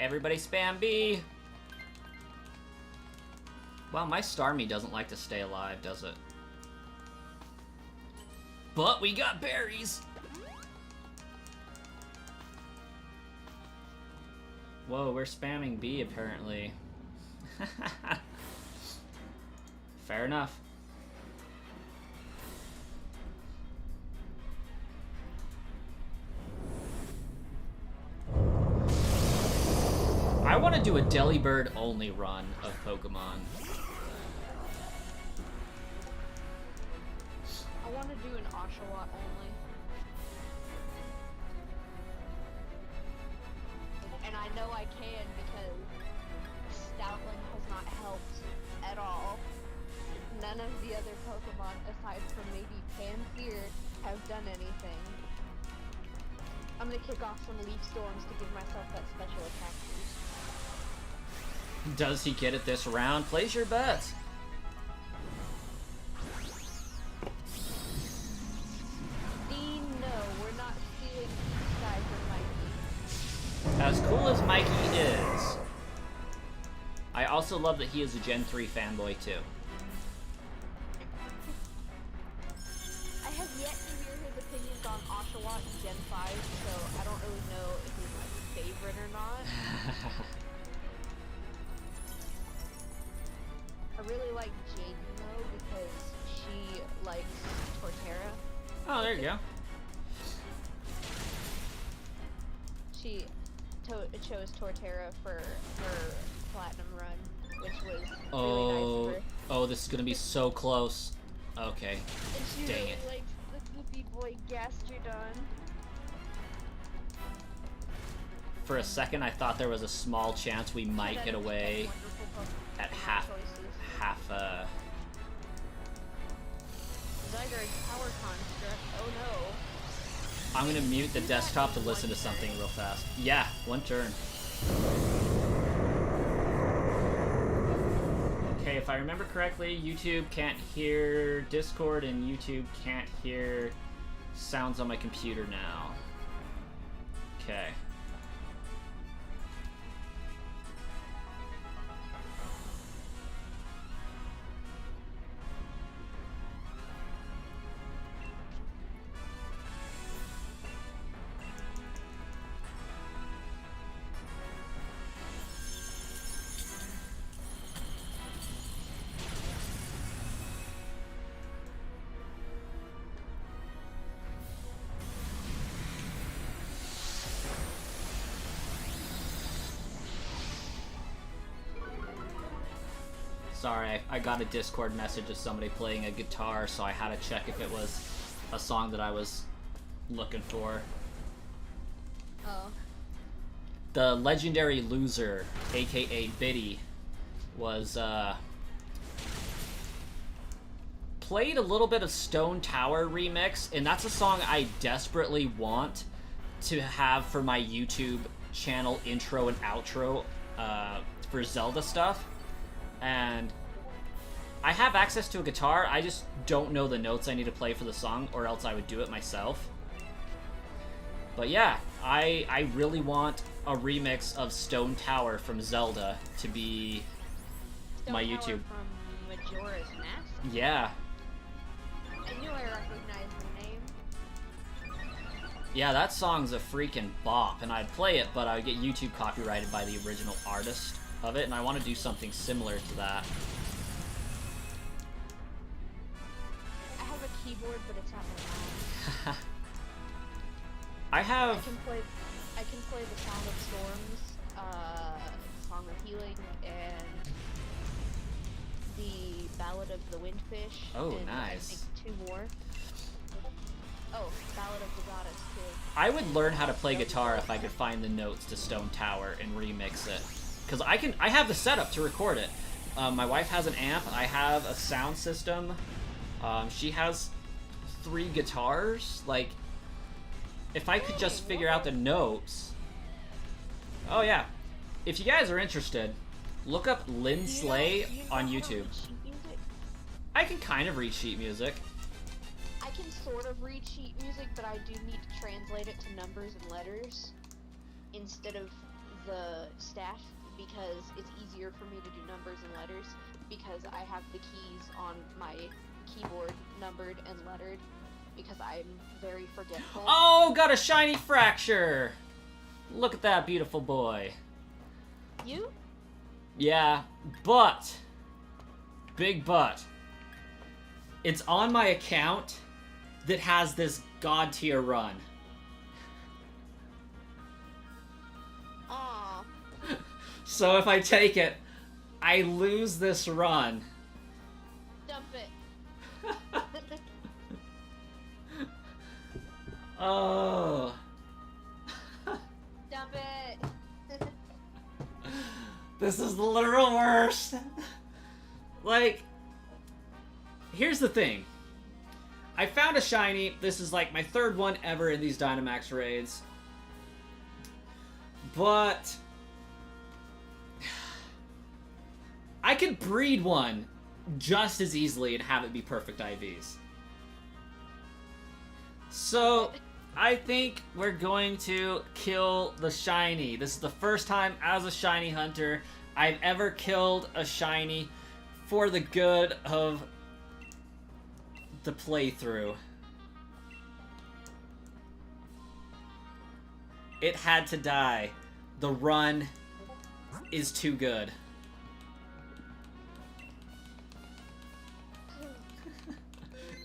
[SPEAKER 1] Everybody spam B! Well, my Starmie doesn't like to stay alive, does it? But we got berries! Whoa, we're spamming B apparently. Fair enough. I want to do a Delibird only run of Pokemon.
[SPEAKER 3] I want to do an Oshawott only. And I know I can because Stoutland has not helped at all. None of the other Pokemon, aside from maybe Pansear, have done anything. I'm gonna kick off some Leaf Storms to give myself that special attack boost.
[SPEAKER 1] Does he get it this round? Place your bets.
[SPEAKER 3] Dean, no, we're not stealing Sky from Mikey.
[SPEAKER 1] As cool as Mikey is, I also love that he is a Gen 3 fanboy too.
[SPEAKER 3] I have yet to hear his opinions on Oshawott in Gen 5, so I don't really know if he's my favorite or not. I really like Jaden though because she likes Torterra.
[SPEAKER 1] Oh, there you go.
[SPEAKER 3] She chose Torterra for her platinum run, which was really nice of her.
[SPEAKER 1] Oh, this is gonna be so close. Okay.
[SPEAKER 3] And she
[SPEAKER 1] Dang
[SPEAKER 3] really
[SPEAKER 1] it.
[SPEAKER 3] likes the goofy boy Gastrodon.
[SPEAKER 1] For a second, I thought there was a small chance we might get away at half.
[SPEAKER 3] Zygarde power construct. Oh no.
[SPEAKER 1] I'm gonna mute the desktop to listen to something real fast. Yeah, one turn. Okay, if I remember correctly, YouTube can't hear Discord and YouTube can't hear sounds on my computer now. Okay. Sorry, I got a Discord message of somebody playing a guitar, so I had to check if it was a song that I was looking for.
[SPEAKER 3] Oh.
[SPEAKER 1] The legendary loser, aka Biddy, was played a little bit of Stone Tower Remix, and that's a song I desperately want to have for my YouTube channel intro and outro for Zelda stuff. And I have access to a guitar, I just don't know the notes I need to play for the song, or else I would do it myself. But yeah, I really want a remix of Stone Tower from Zelda to be
[SPEAKER 3] Stone
[SPEAKER 1] my
[SPEAKER 3] Tower
[SPEAKER 1] YouTube.
[SPEAKER 3] From Majora's Mask.
[SPEAKER 1] Yeah.
[SPEAKER 3] I knew I recognized the name.
[SPEAKER 1] Yeah, that song's a freaking bop, and I'd play it, but I would get YouTube copyrighted by the original artist of it, and I want to do something similar to that.
[SPEAKER 3] I have a keyboard, but it's not my mouth.
[SPEAKER 1] I have...
[SPEAKER 3] I can play the Sound of Storms, Song of Healing, and the Ballad of the Windfish.
[SPEAKER 1] Oh,
[SPEAKER 3] and
[SPEAKER 1] nice.
[SPEAKER 3] I think 2 more. Oh, Ballad of the Goddess, too.
[SPEAKER 1] I would learn how to play guitar if I could find the notes to Stone Tower and remix it. Because I have the setup to record it. My wife has an amp, I have a sound system. She has 3 guitars. Like, if I could just figure out the notes... Oh yeah. If you guys are interested, look up Lynn Slay on YouTube. I can kind of read sheet music.
[SPEAKER 3] I can sort of read sheet music, but I do need to translate it to numbers and letters instead of the staff, because it's easier for me to do numbers and letters because I have the keys on my keyboard numbered and lettered because I'm very forgetful.
[SPEAKER 1] Oh, got a shiny fracture! Look at that beautiful boy.
[SPEAKER 3] You?
[SPEAKER 1] Yeah, but... Big but. It's on my account that has this god tier run.
[SPEAKER 3] Aw.
[SPEAKER 1] So if I take it, I lose this run.
[SPEAKER 3] Dump it.
[SPEAKER 1] Oh.
[SPEAKER 3] Dump it.
[SPEAKER 1] This is the literal worst. Like, here's the thing. I found a shiny. This is like my 3rd one ever in these Dynamax raids. But I could breed one just as easily and have it be perfect IVs. So I think we're going to kill the shiny. This is the first time as a shiny hunter I've ever killed a shiny for the good of the playthrough. It had to die. The run is too good.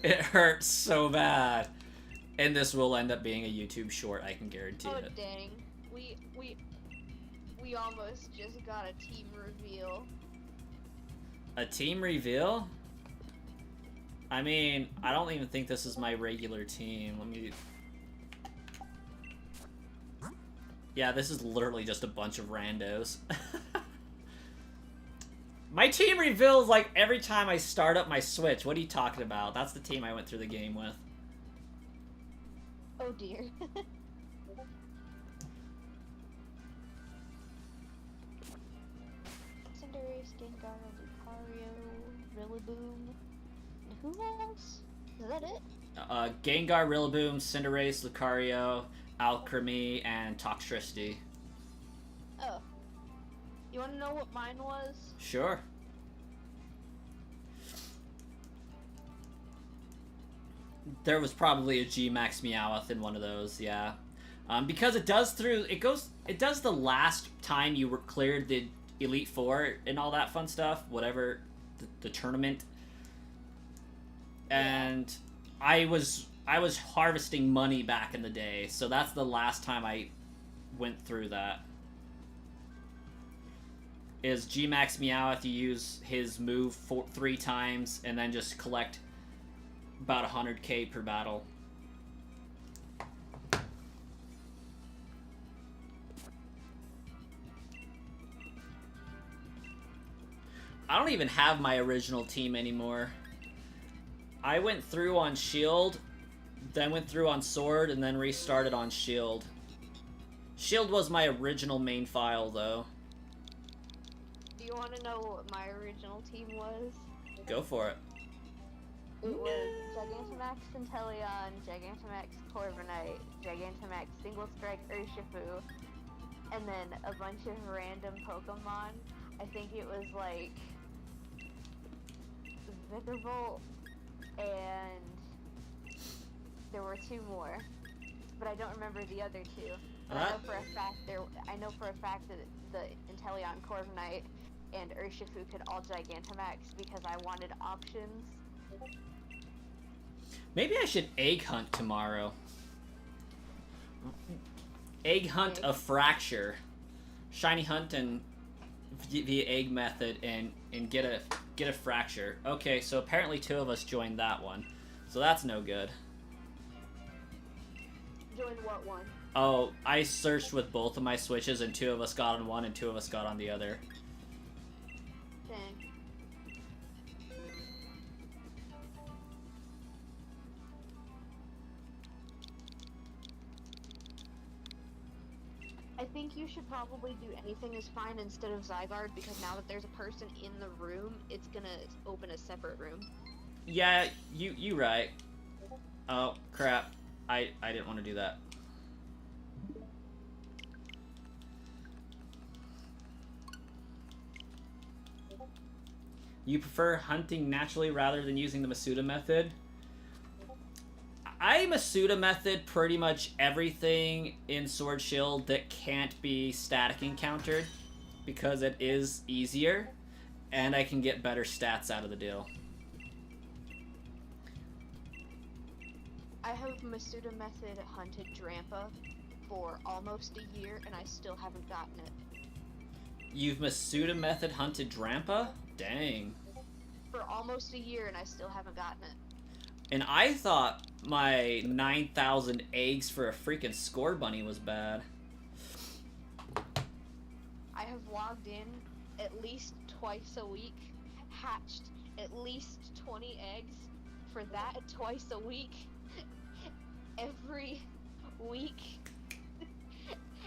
[SPEAKER 1] It hurts so bad. And this will end up being a YouTube short, I can guarantee it.
[SPEAKER 3] Oh dang. We almost just got a team reveal.
[SPEAKER 1] A team reveal? I mean, I don't even think this is my regular team. Let me... Yeah, this is literally just a bunch of randos. My team reveals like every time I start up my Switch. What are you talking about? That's the team I went through the game with.
[SPEAKER 3] Oh dear. Cinderace, Gengar, Lucario, Rillaboom. And who else? Is that it?
[SPEAKER 1] Gengar, Rillaboom, Cinderace, Lucario, Alchemy, and Toxtricity.
[SPEAKER 3] Oh. You wanna know what mine was?
[SPEAKER 1] Sure. There was probably a G-Max Meowth in one of those, yeah. Because it does the last time you were cleared the Elite Four and all that fun stuff, whatever, the tournament. And I was harvesting money back in the day, so that's the last time I went through that. Is G-Max Meowth, you use his move 3 times, and then just collect about 100k per battle. I don't even have my original team anymore. I went through on Shield, then went through on Sword, and then restarted on Shield. Shield was my original main file, though.
[SPEAKER 3] Do you want to know what my original team was?
[SPEAKER 1] Go for it.
[SPEAKER 3] It was Gigantamax Centellion, Gigantamax Corviknight, Gigantamax Single Strike Urshifu, and then a bunch of random Pokemon. I think it was like Vikavolt, and there were two more, but I don't remember the other two. But I know for a fact that the Inteleon, Corviknight, and Urshifu could all Gigantamax because I wanted options.
[SPEAKER 1] Maybe I should egg hunt tomorrow. Egg hunt a fracture. Shiny hunt and via egg method and get a fracture. Okay, so apparently 2 of us joined that one. So that's no good.
[SPEAKER 3] Join what one?
[SPEAKER 1] Oh, I searched with both of my switches and 2 of us got on one and 2 of us got on the other.
[SPEAKER 3] Dang. I think you should probably do anything is fine instead of Zygarde, because now that there's a person in the room, it's gonna open a separate room.
[SPEAKER 1] Yeah, you right. Oh, crap. I didn't want to do that. You prefer hunting naturally rather than using the Masuda method? I Masuda method pretty much everything in Sword Shield that can't be static encountered because it is easier and I can get better stats out of the deal.
[SPEAKER 3] I have Masuda method hunted Drampa for almost a year and I still haven't gotten it.
[SPEAKER 1] You've Masuda method hunted Drampa? Dang.
[SPEAKER 3] For almost a year and I still haven't gotten it.
[SPEAKER 1] And I thought my 9,000 eggs for a freaking score bunny was bad.
[SPEAKER 3] I have logged in at least twice a week, hatched at least 20 eggs for that twice a week, every week,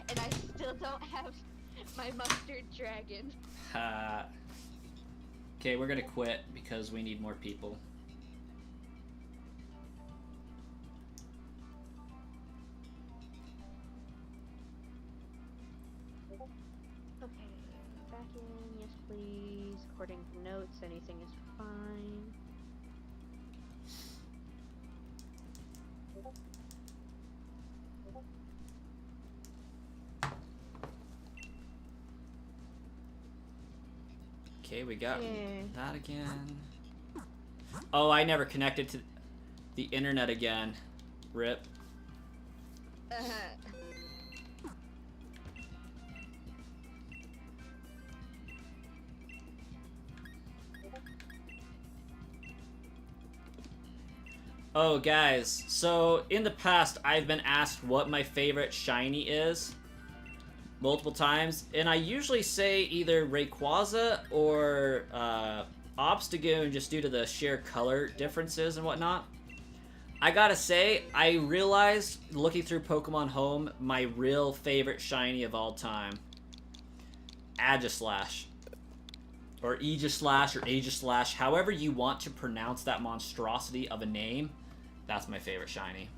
[SPEAKER 3] and I still don't have my mustard dragon.
[SPEAKER 1] Ha. Okay, we're gonna quit because we need more people.
[SPEAKER 3] Okay, back in, yes please. According to notes, anything is fine.
[SPEAKER 1] Okay, we got that again. Oh, I never connected to the internet again. Rip. Oh, guys, so in the past, I've been asked what my favorite shiny is multiple times, and I usually say either Rayquaza or Obstagoon just due to the sheer color differences and whatnot. I gotta say, I realized, looking through Pokemon Home, my real favorite shiny of all time. Aegislash. Or Aegislash, or Aegislash, however you want to pronounce that monstrosity of a name, that's my favorite shiny.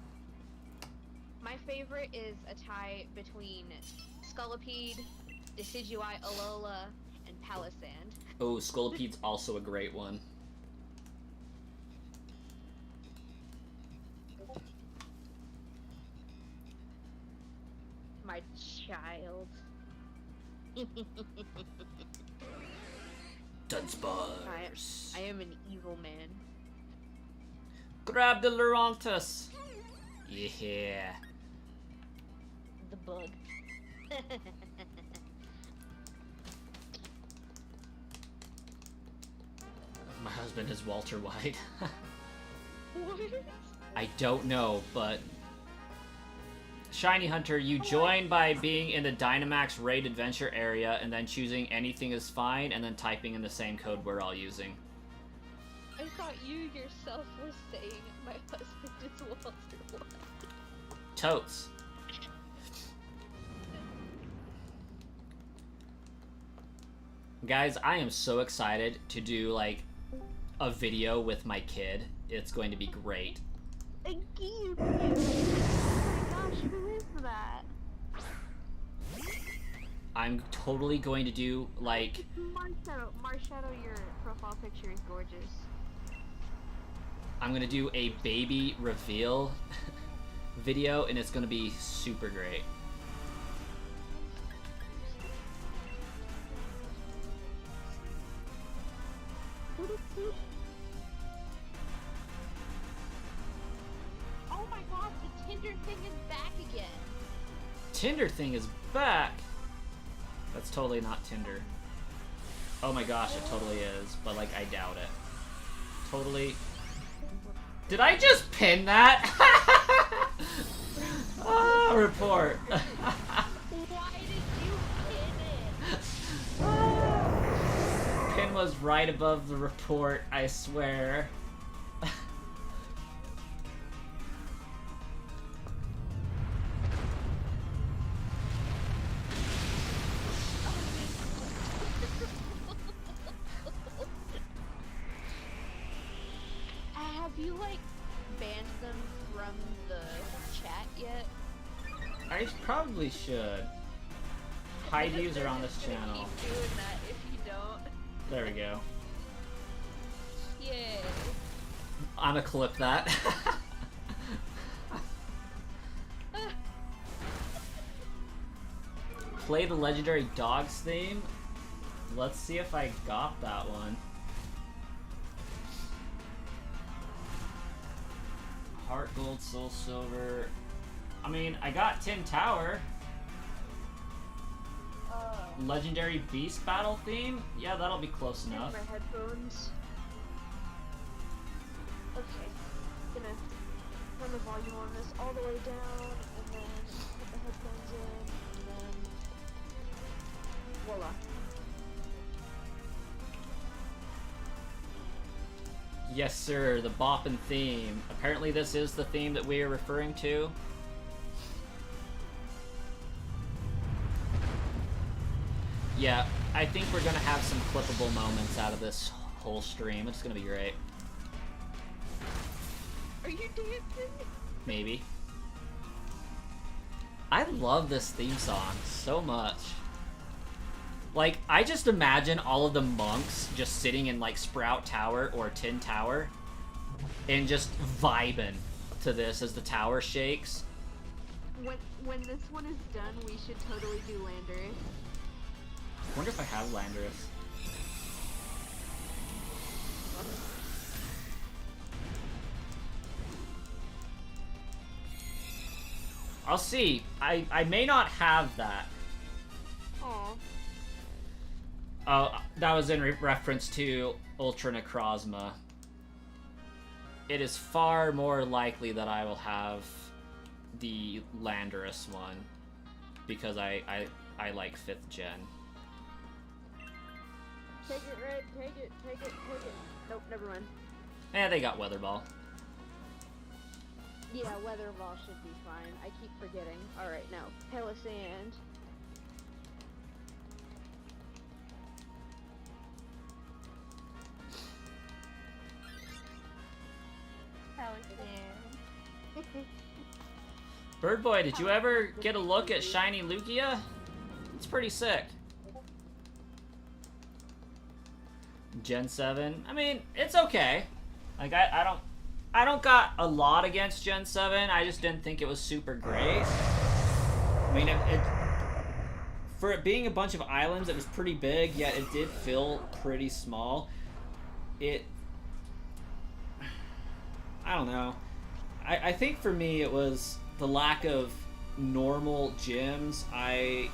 [SPEAKER 2] My favorite is a tie between Scolipede, Decidueye Alola, and Palisand.
[SPEAKER 1] Oh, Scolipede's also a great one.
[SPEAKER 2] My child.
[SPEAKER 1] Dunsparce.
[SPEAKER 2] I am an evil man.
[SPEAKER 1] Grab the Lurantus. Yeah.
[SPEAKER 2] The bug.
[SPEAKER 1] My husband is Walter White.
[SPEAKER 2] What?
[SPEAKER 1] I don't know, but... Shiny Hunter, you join by being in the Dynamax Raid Adventure area and then choosing anything is fine and then typing in the same code we're all using.
[SPEAKER 3] I thought you yourself were saying my husband is Walter White.
[SPEAKER 1] Totes. Guys, I am so excited to do like a video with my kid. It's going to be great.
[SPEAKER 3] A Gamecube! Oh my gosh, who is that?
[SPEAKER 1] I'm totally going to do like
[SPEAKER 3] Marshadow, your profile picture is gorgeous.
[SPEAKER 1] I'm gonna do a baby reveal video, and it's gonna be super great.
[SPEAKER 3] Oh my god, the Tinder thing is back again.
[SPEAKER 1] Tinder thing is back. That's totally not Tinder. Oh my gosh, it totally is, but like I doubt it. Totally. Did I just pin that? Oh, report.
[SPEAKER 3] Why did you pin it?
[SPEAKER 1] Pin was right above the report, I swear.
[SPEAKER 3] Have you, like, banned them from the chat yet?
[SPEAKER 1] I probably should. Hide user on this channel.
[SPEAKER 3] Keep doing that if you don't.
[SPEAKER 1] There we go.
[SPEAKER 3] Yay.
[SPEAKER 1] I'm gonna clip that. Play the legendary dogs theme. Let's see if I got that one. Heart gold, soul silver. I mean, I got Tin Tower. Legendary beast battle theme. Yeah, that'll be close enough.
[SPEAKER 3] My headphones. Okay, gonna turn the volume on this all the way down, and then put the headphones in, and then voila.
[SPEAKER 1] Yes, sir, the boppin' theme. Apparently this is the theme that we are referring to. Yeah, I think we're gonna have some clippable moments out of this whole stream. It's gonna be great.
[SPEAKER 3] Are you dancing?
[SPEAKER 1] Maybe. I love this theme song so much. Like, I just imagine all of the monks just sitting in, like, Sprout Tower or Tin Tower and just vibing to this as the tower shakes.
[SPEAKER 3] When this one is done, we should totally do Landorus.
[SPEAKER 1] I wonder if I have Landorus. I'll see. I may not have that.
[SPEAKER 3] Aww.
[SPEAKER 1] Oh, that was in reference to Ultra Necrozma. It is far more likely that I will have the Landorus one, because I like 5th gen.
[SPEAKER 3] Take it, Red. Take it. Take it. Take it. Nope, never mind.
[SPEAKER 1] Eh, they got Weather Ball.
[SPEAKER 3] Yeah, Weather Ball should be fine. I keep forgetting. Alright, now, Palisand. Palisand.
[SPEAKER 1] Bird Boy, did you ever get a look at Shiny Lugia? It's pretty sick. Gen 7. I mean, it's okay. Like, I don't got a lot against Gen 7. I just didn't think it was super great. I mean, for it being a bunch of islands, it was pretty big, yet it did feel pretty small. I don't know. I think for me it was the lack of normal gyms. I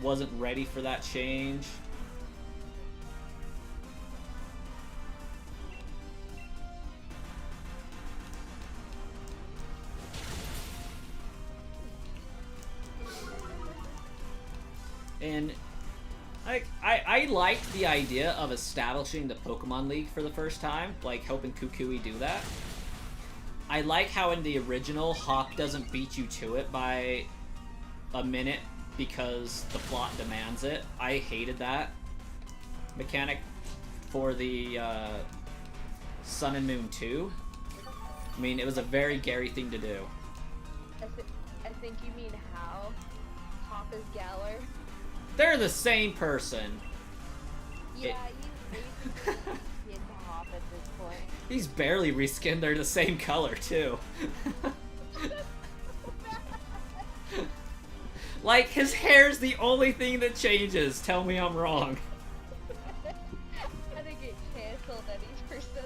[SPEAKER 1] wasn't ready for that change. And Like, I liked the idea of establishing the Pokemon League for the first time, like helping Kukui do that. I like how in the original, Hawk doesn't beat you to it by a minute because the plot demands it. I hated that mechanic for the Sun and Moon 2. I mean, it was a very Gary thing to do.
[SPEAKER 3] I think you mean how Hop is Galar.
[SPEAKER 1] They're the same person.
[SPEAKER 3] Yeah, he's basically skin Hop at this point.
[SPEAKER 1] He's barely reskinned. They're the same color too. Like, his hair's the only thing that changes. Tell me I'm wrong.
[SPEAKER 3] I think it canceled any person.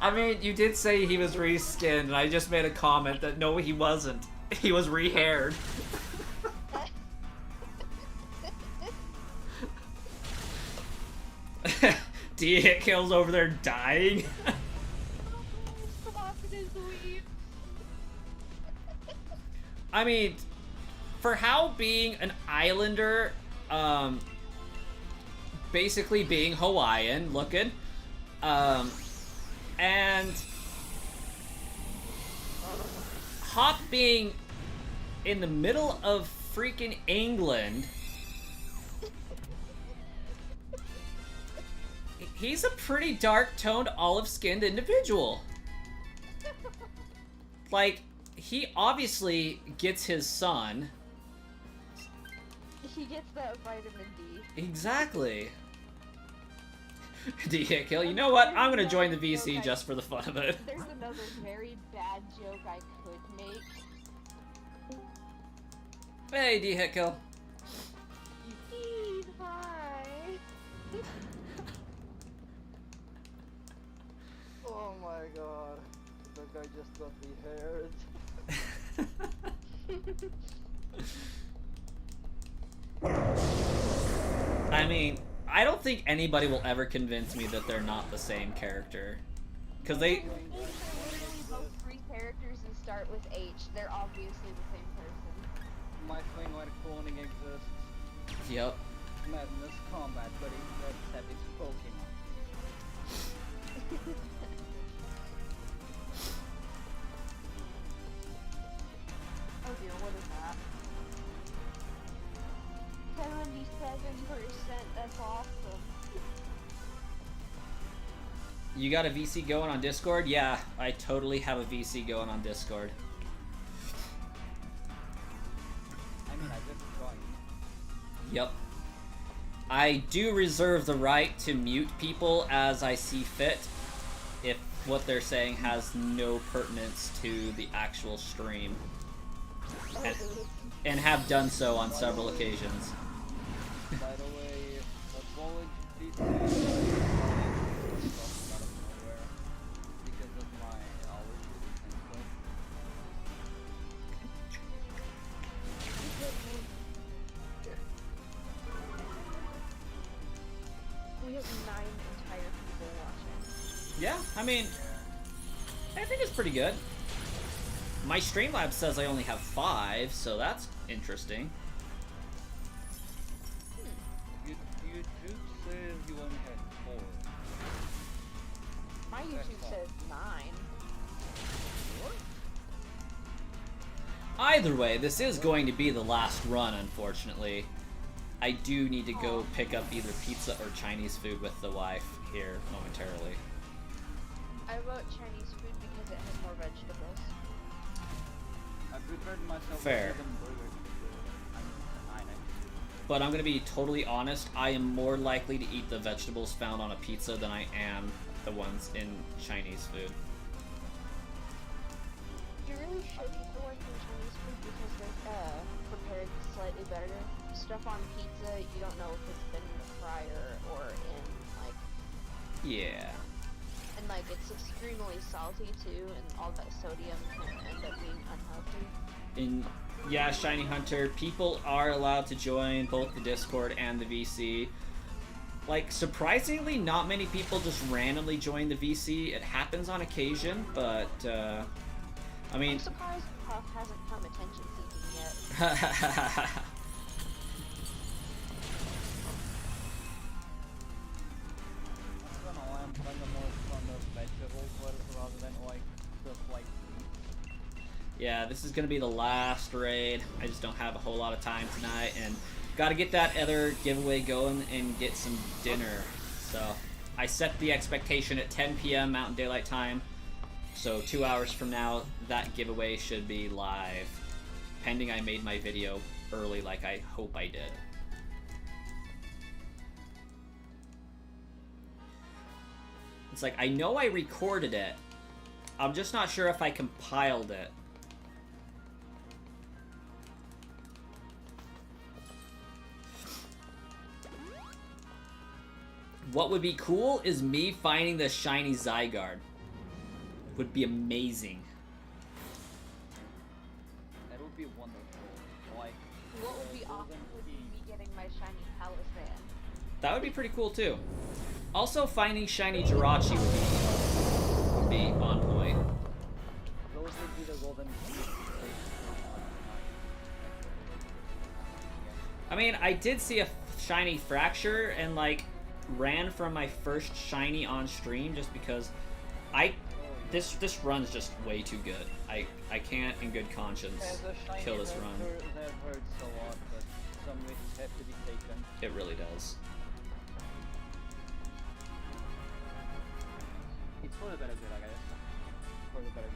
[SPEAKER 1] I mean, you did say he was reskinned, and I just made a comment that no, he wasn't. He was rehaired. D-Hit Kill's over there dying. I mean, for how being an islander, basically being Hawaiian looking, and Hop being in the middle of freaking England, he's a pretty dark-toned, olive-skinned individual. Like, he obviously gets his sun.
[SPEAKER 3] He gets that vitamin D.
[SPEAKER 1] Exactly. D-Hit Kill. You know what? I'm gonna join the VC just for the fun of it.
[SPEAKER 3] There's another very bad joke I could make.
[SPEAKER 1] Hey, D-Hit Kill.
[SPEAKER 3] Steve, hi.
[SPEAKER 4] Oh my god. The guy just got rehaired.
[SPEAKER 1] I mean, I don't think anybody will ever convince me that they're not the same character. Because they...
[SPEAKER 3] They're literally both three characters and start with H. They're obviously the same person.
[SPEAKER 4] My thing when cloning exists.
[SPEAKER 1] Yep.
[SPEAKER 4] Madness combat, but except it's Pokemon.
[SPEAKER 3] Oh dear, what is that? 77%, that's awesome.
[SPEAKER 1] You got a VC going on Discord? Yeah, I totally have a VC going on Discord.
[SPEAKER 4] I mean, I just joined.
[SPEAKER 1] Yep. I do reserve the right to mute people as I see fit if what they're saying has no pertinence to the actual stream. And have done so on several occasions.
[SPEAKER 4] By the way, the college VC because of my allergies and stuff.
[SPEAKER 3] We have 9 entire people watching.
[SPEAKER 1] Yeah, I mean, I think it's pretty good. My Streamlabs says I only have 5, so that's interesting.
[SPEAKER 4] YouTube says you only had 4.
[SPEAKER 3] My YouTube says 9.
[SPEAKER 1] Either way, this is going to be the last run, unfortunately. I do need to go pick up either pizza or Chinese food with the wife here momentarily.
[SPEAKER 3] I wrote Chinese food because it has more vegetables.
[SPEAKER 4] I prepared myself
[SPEAKER 1] Fair.
[SPEAKER 4] a vegan burger. I'm fine,
[SPEAKER 1] But I'm going to be totally honest, I am more likely to eat the vegetables found on a pizza than I am the ones in Chinese food.
[SPEAKER 3] You really should eat the ones in Chinese food because they're prepared slightly better. Stuff on pizza, you don't know if it's been in the fryer or in, like...
[SPEAKER 1] Yeah.
[SPEAKER 3] And, like, it's extremely salty, too, and all that sodium can end up being unhealthy.
[SPEAKER 1] In yeah, Shiny Hunter, people are allowed to join both the Discord and the VC. Like, surprisingly, not many people just randomly join the VC. It happens on occasion, but, I mean...
[SPEAKER 3] I'm surprised Puff hasn't come attention-seeking yet.
[SPEAKER 1] Yeah, this is gonna be the last raid. I just don't have a whole lot of time tonight, and gotta get that other giveaway going and get some dinner. So I set the expectation at 10 p.m. Mountain Daylight Time. So 2 hours from now, that giveaway should be live, pending I made my video early like I hope I did. It's like, I know I recorded it. I'm just not sure if I compiled it. What would be cool is me finding the shiny Zygarde. Would be amazing.
[SPEAKER 4] That would be wonderful. Like,
[SPEAKER 3] What would be awesome would be me getting my shiny Palisand.
[SPEAKER 1] That would be pretty cool too. Also, finding shiny Jirachi would be on point.
[SPEAKER 4] those would be the golden keys.
[SPEAKER 1] I mean, I did see a shiny Fracture and like ran from my first shiny on stream just because this run's just way too good. I can't in good conscience kill this run.
[SPEAKER 4] That hurts a lot, but some risks have to be taken.
[SPEAKER 1] It really does.
[SPEAKER 4] It's for the better good, I guess. For the better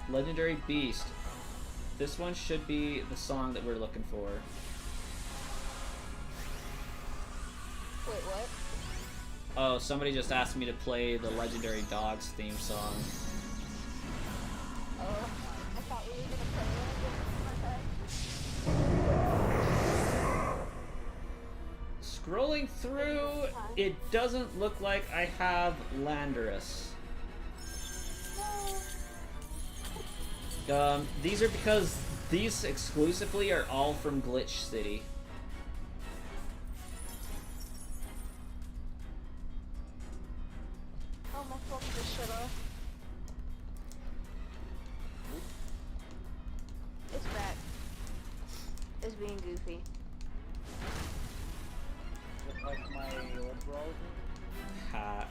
[SPEAKER 4] good.
[SPEAKER 1] Legendary Beast. This one should be the song that we're looking for.
[SPEAKER 3] Wait, what?
[SPEAKER 1] Oh, somebody just asked me to play the Legendary Dogs theme song.
[SPEAKER 3] Oh, I thought we were gonna play it.
[SPEAKER 1] Scrolling through, it doesn't look like I have Landorus. These are because these exclusively are all from Glitch City.
[SPEAKER 3] Oh, my phone just shut off. It's back. It's being goofy.
[SPEAKER 4] Just like my old browser.
[SPEAKER 1] Ha.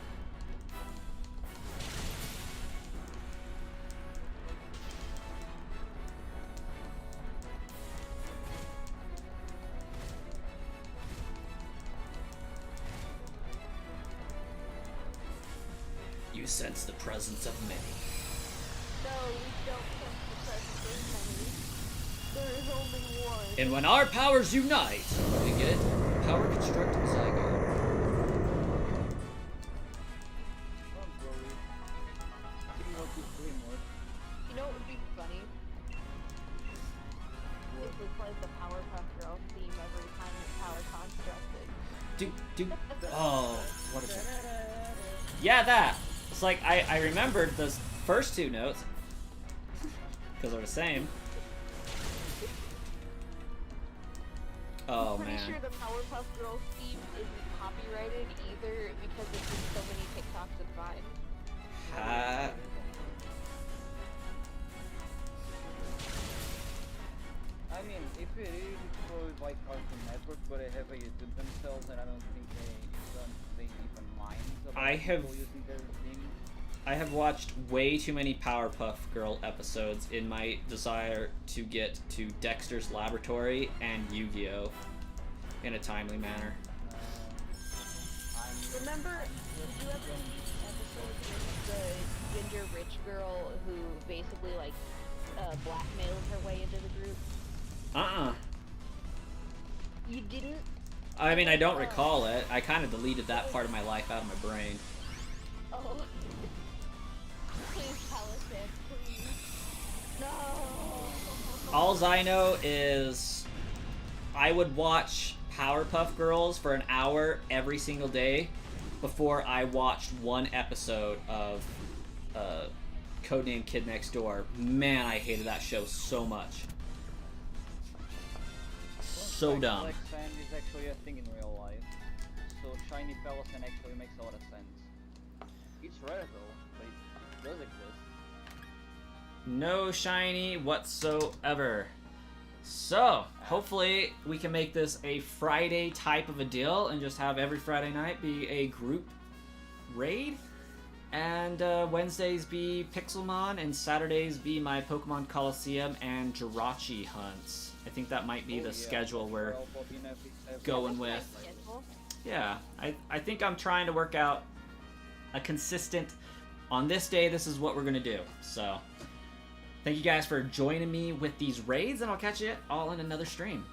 [SPEAKER 1] You sense the presence of many.
[SPEAKER 3] No, we don't sense the presence of many. There is only one.
[SPEAKER 1] And when our powers unite, we get power constructed Zygarde.
[SPEAKER 4] Don't worry. Teamwork is teamwork.
[SPEAKER 3] You know what would be funny? If we played the Powerpuff Girls theme every time the power constructed.
[SPEAKER 1] Oh, what is it? Yeah, that. It's like, I remembered those first two notes, because they're the same. Oh,
[SPEAKER 3] I'm pretty
[SPEAKER 1] man.
[SPEAKER 3] sure the Powerpuff Girls theme isn't copyrighted either because it's in so many TikToks and Vines.
[SPEAKER 1] Ha.
[SPEAKER 4] I mean, if it is exposed by Cartoon Network, but they have a YouTube themselves, and I don't think they even mind about
[SPEAKER 1] I have-
[SPEAKER 4] people using their thing.
[SPEAKER 1] I have watched way too many Powerpuff Girl episodes in my desire to get to Dexter's Laboratory and Yu-Gi-Oh! In a timely manner.
[SPEAKER 3] Remember, did you ever see the episode with the ginger rich girl who basically like blackmailed her way into the group? You didn't?
[SPEAKER 1] I mean, I don't recall it. I kind of deleted that part of my life out of my brain.
[SPEAKER 3] Oh. Please tell us it, please. No.
[SPEAKER 1] Alls I know is I would watch Powerpuff Girls for an hour every single day before I watched one episode of Codename Kid Next Door. Man, I hated that show so much. So dumb.
[SPEAKER 4] Black sand is actually a thing in real life. So shiny Palisand actually makes a lot of sense. It's rare though, but it does exist.
[SPEAKER 1] No shiny whatsoever. So, hopefully we can make this a Friday type of a deal and just have every Friday night be a group raid. And and Wednesdays be Pixelmon, and Saturdays be my Pokemon Colosseum and Jirachi hunts. I think that might be the schedule we're going with. Yeah, I think I'm trying to work out a consistent, on this day, this is what we're going to do. So, thank you guys for joining me with these raids, and I'll catch you all in another stream.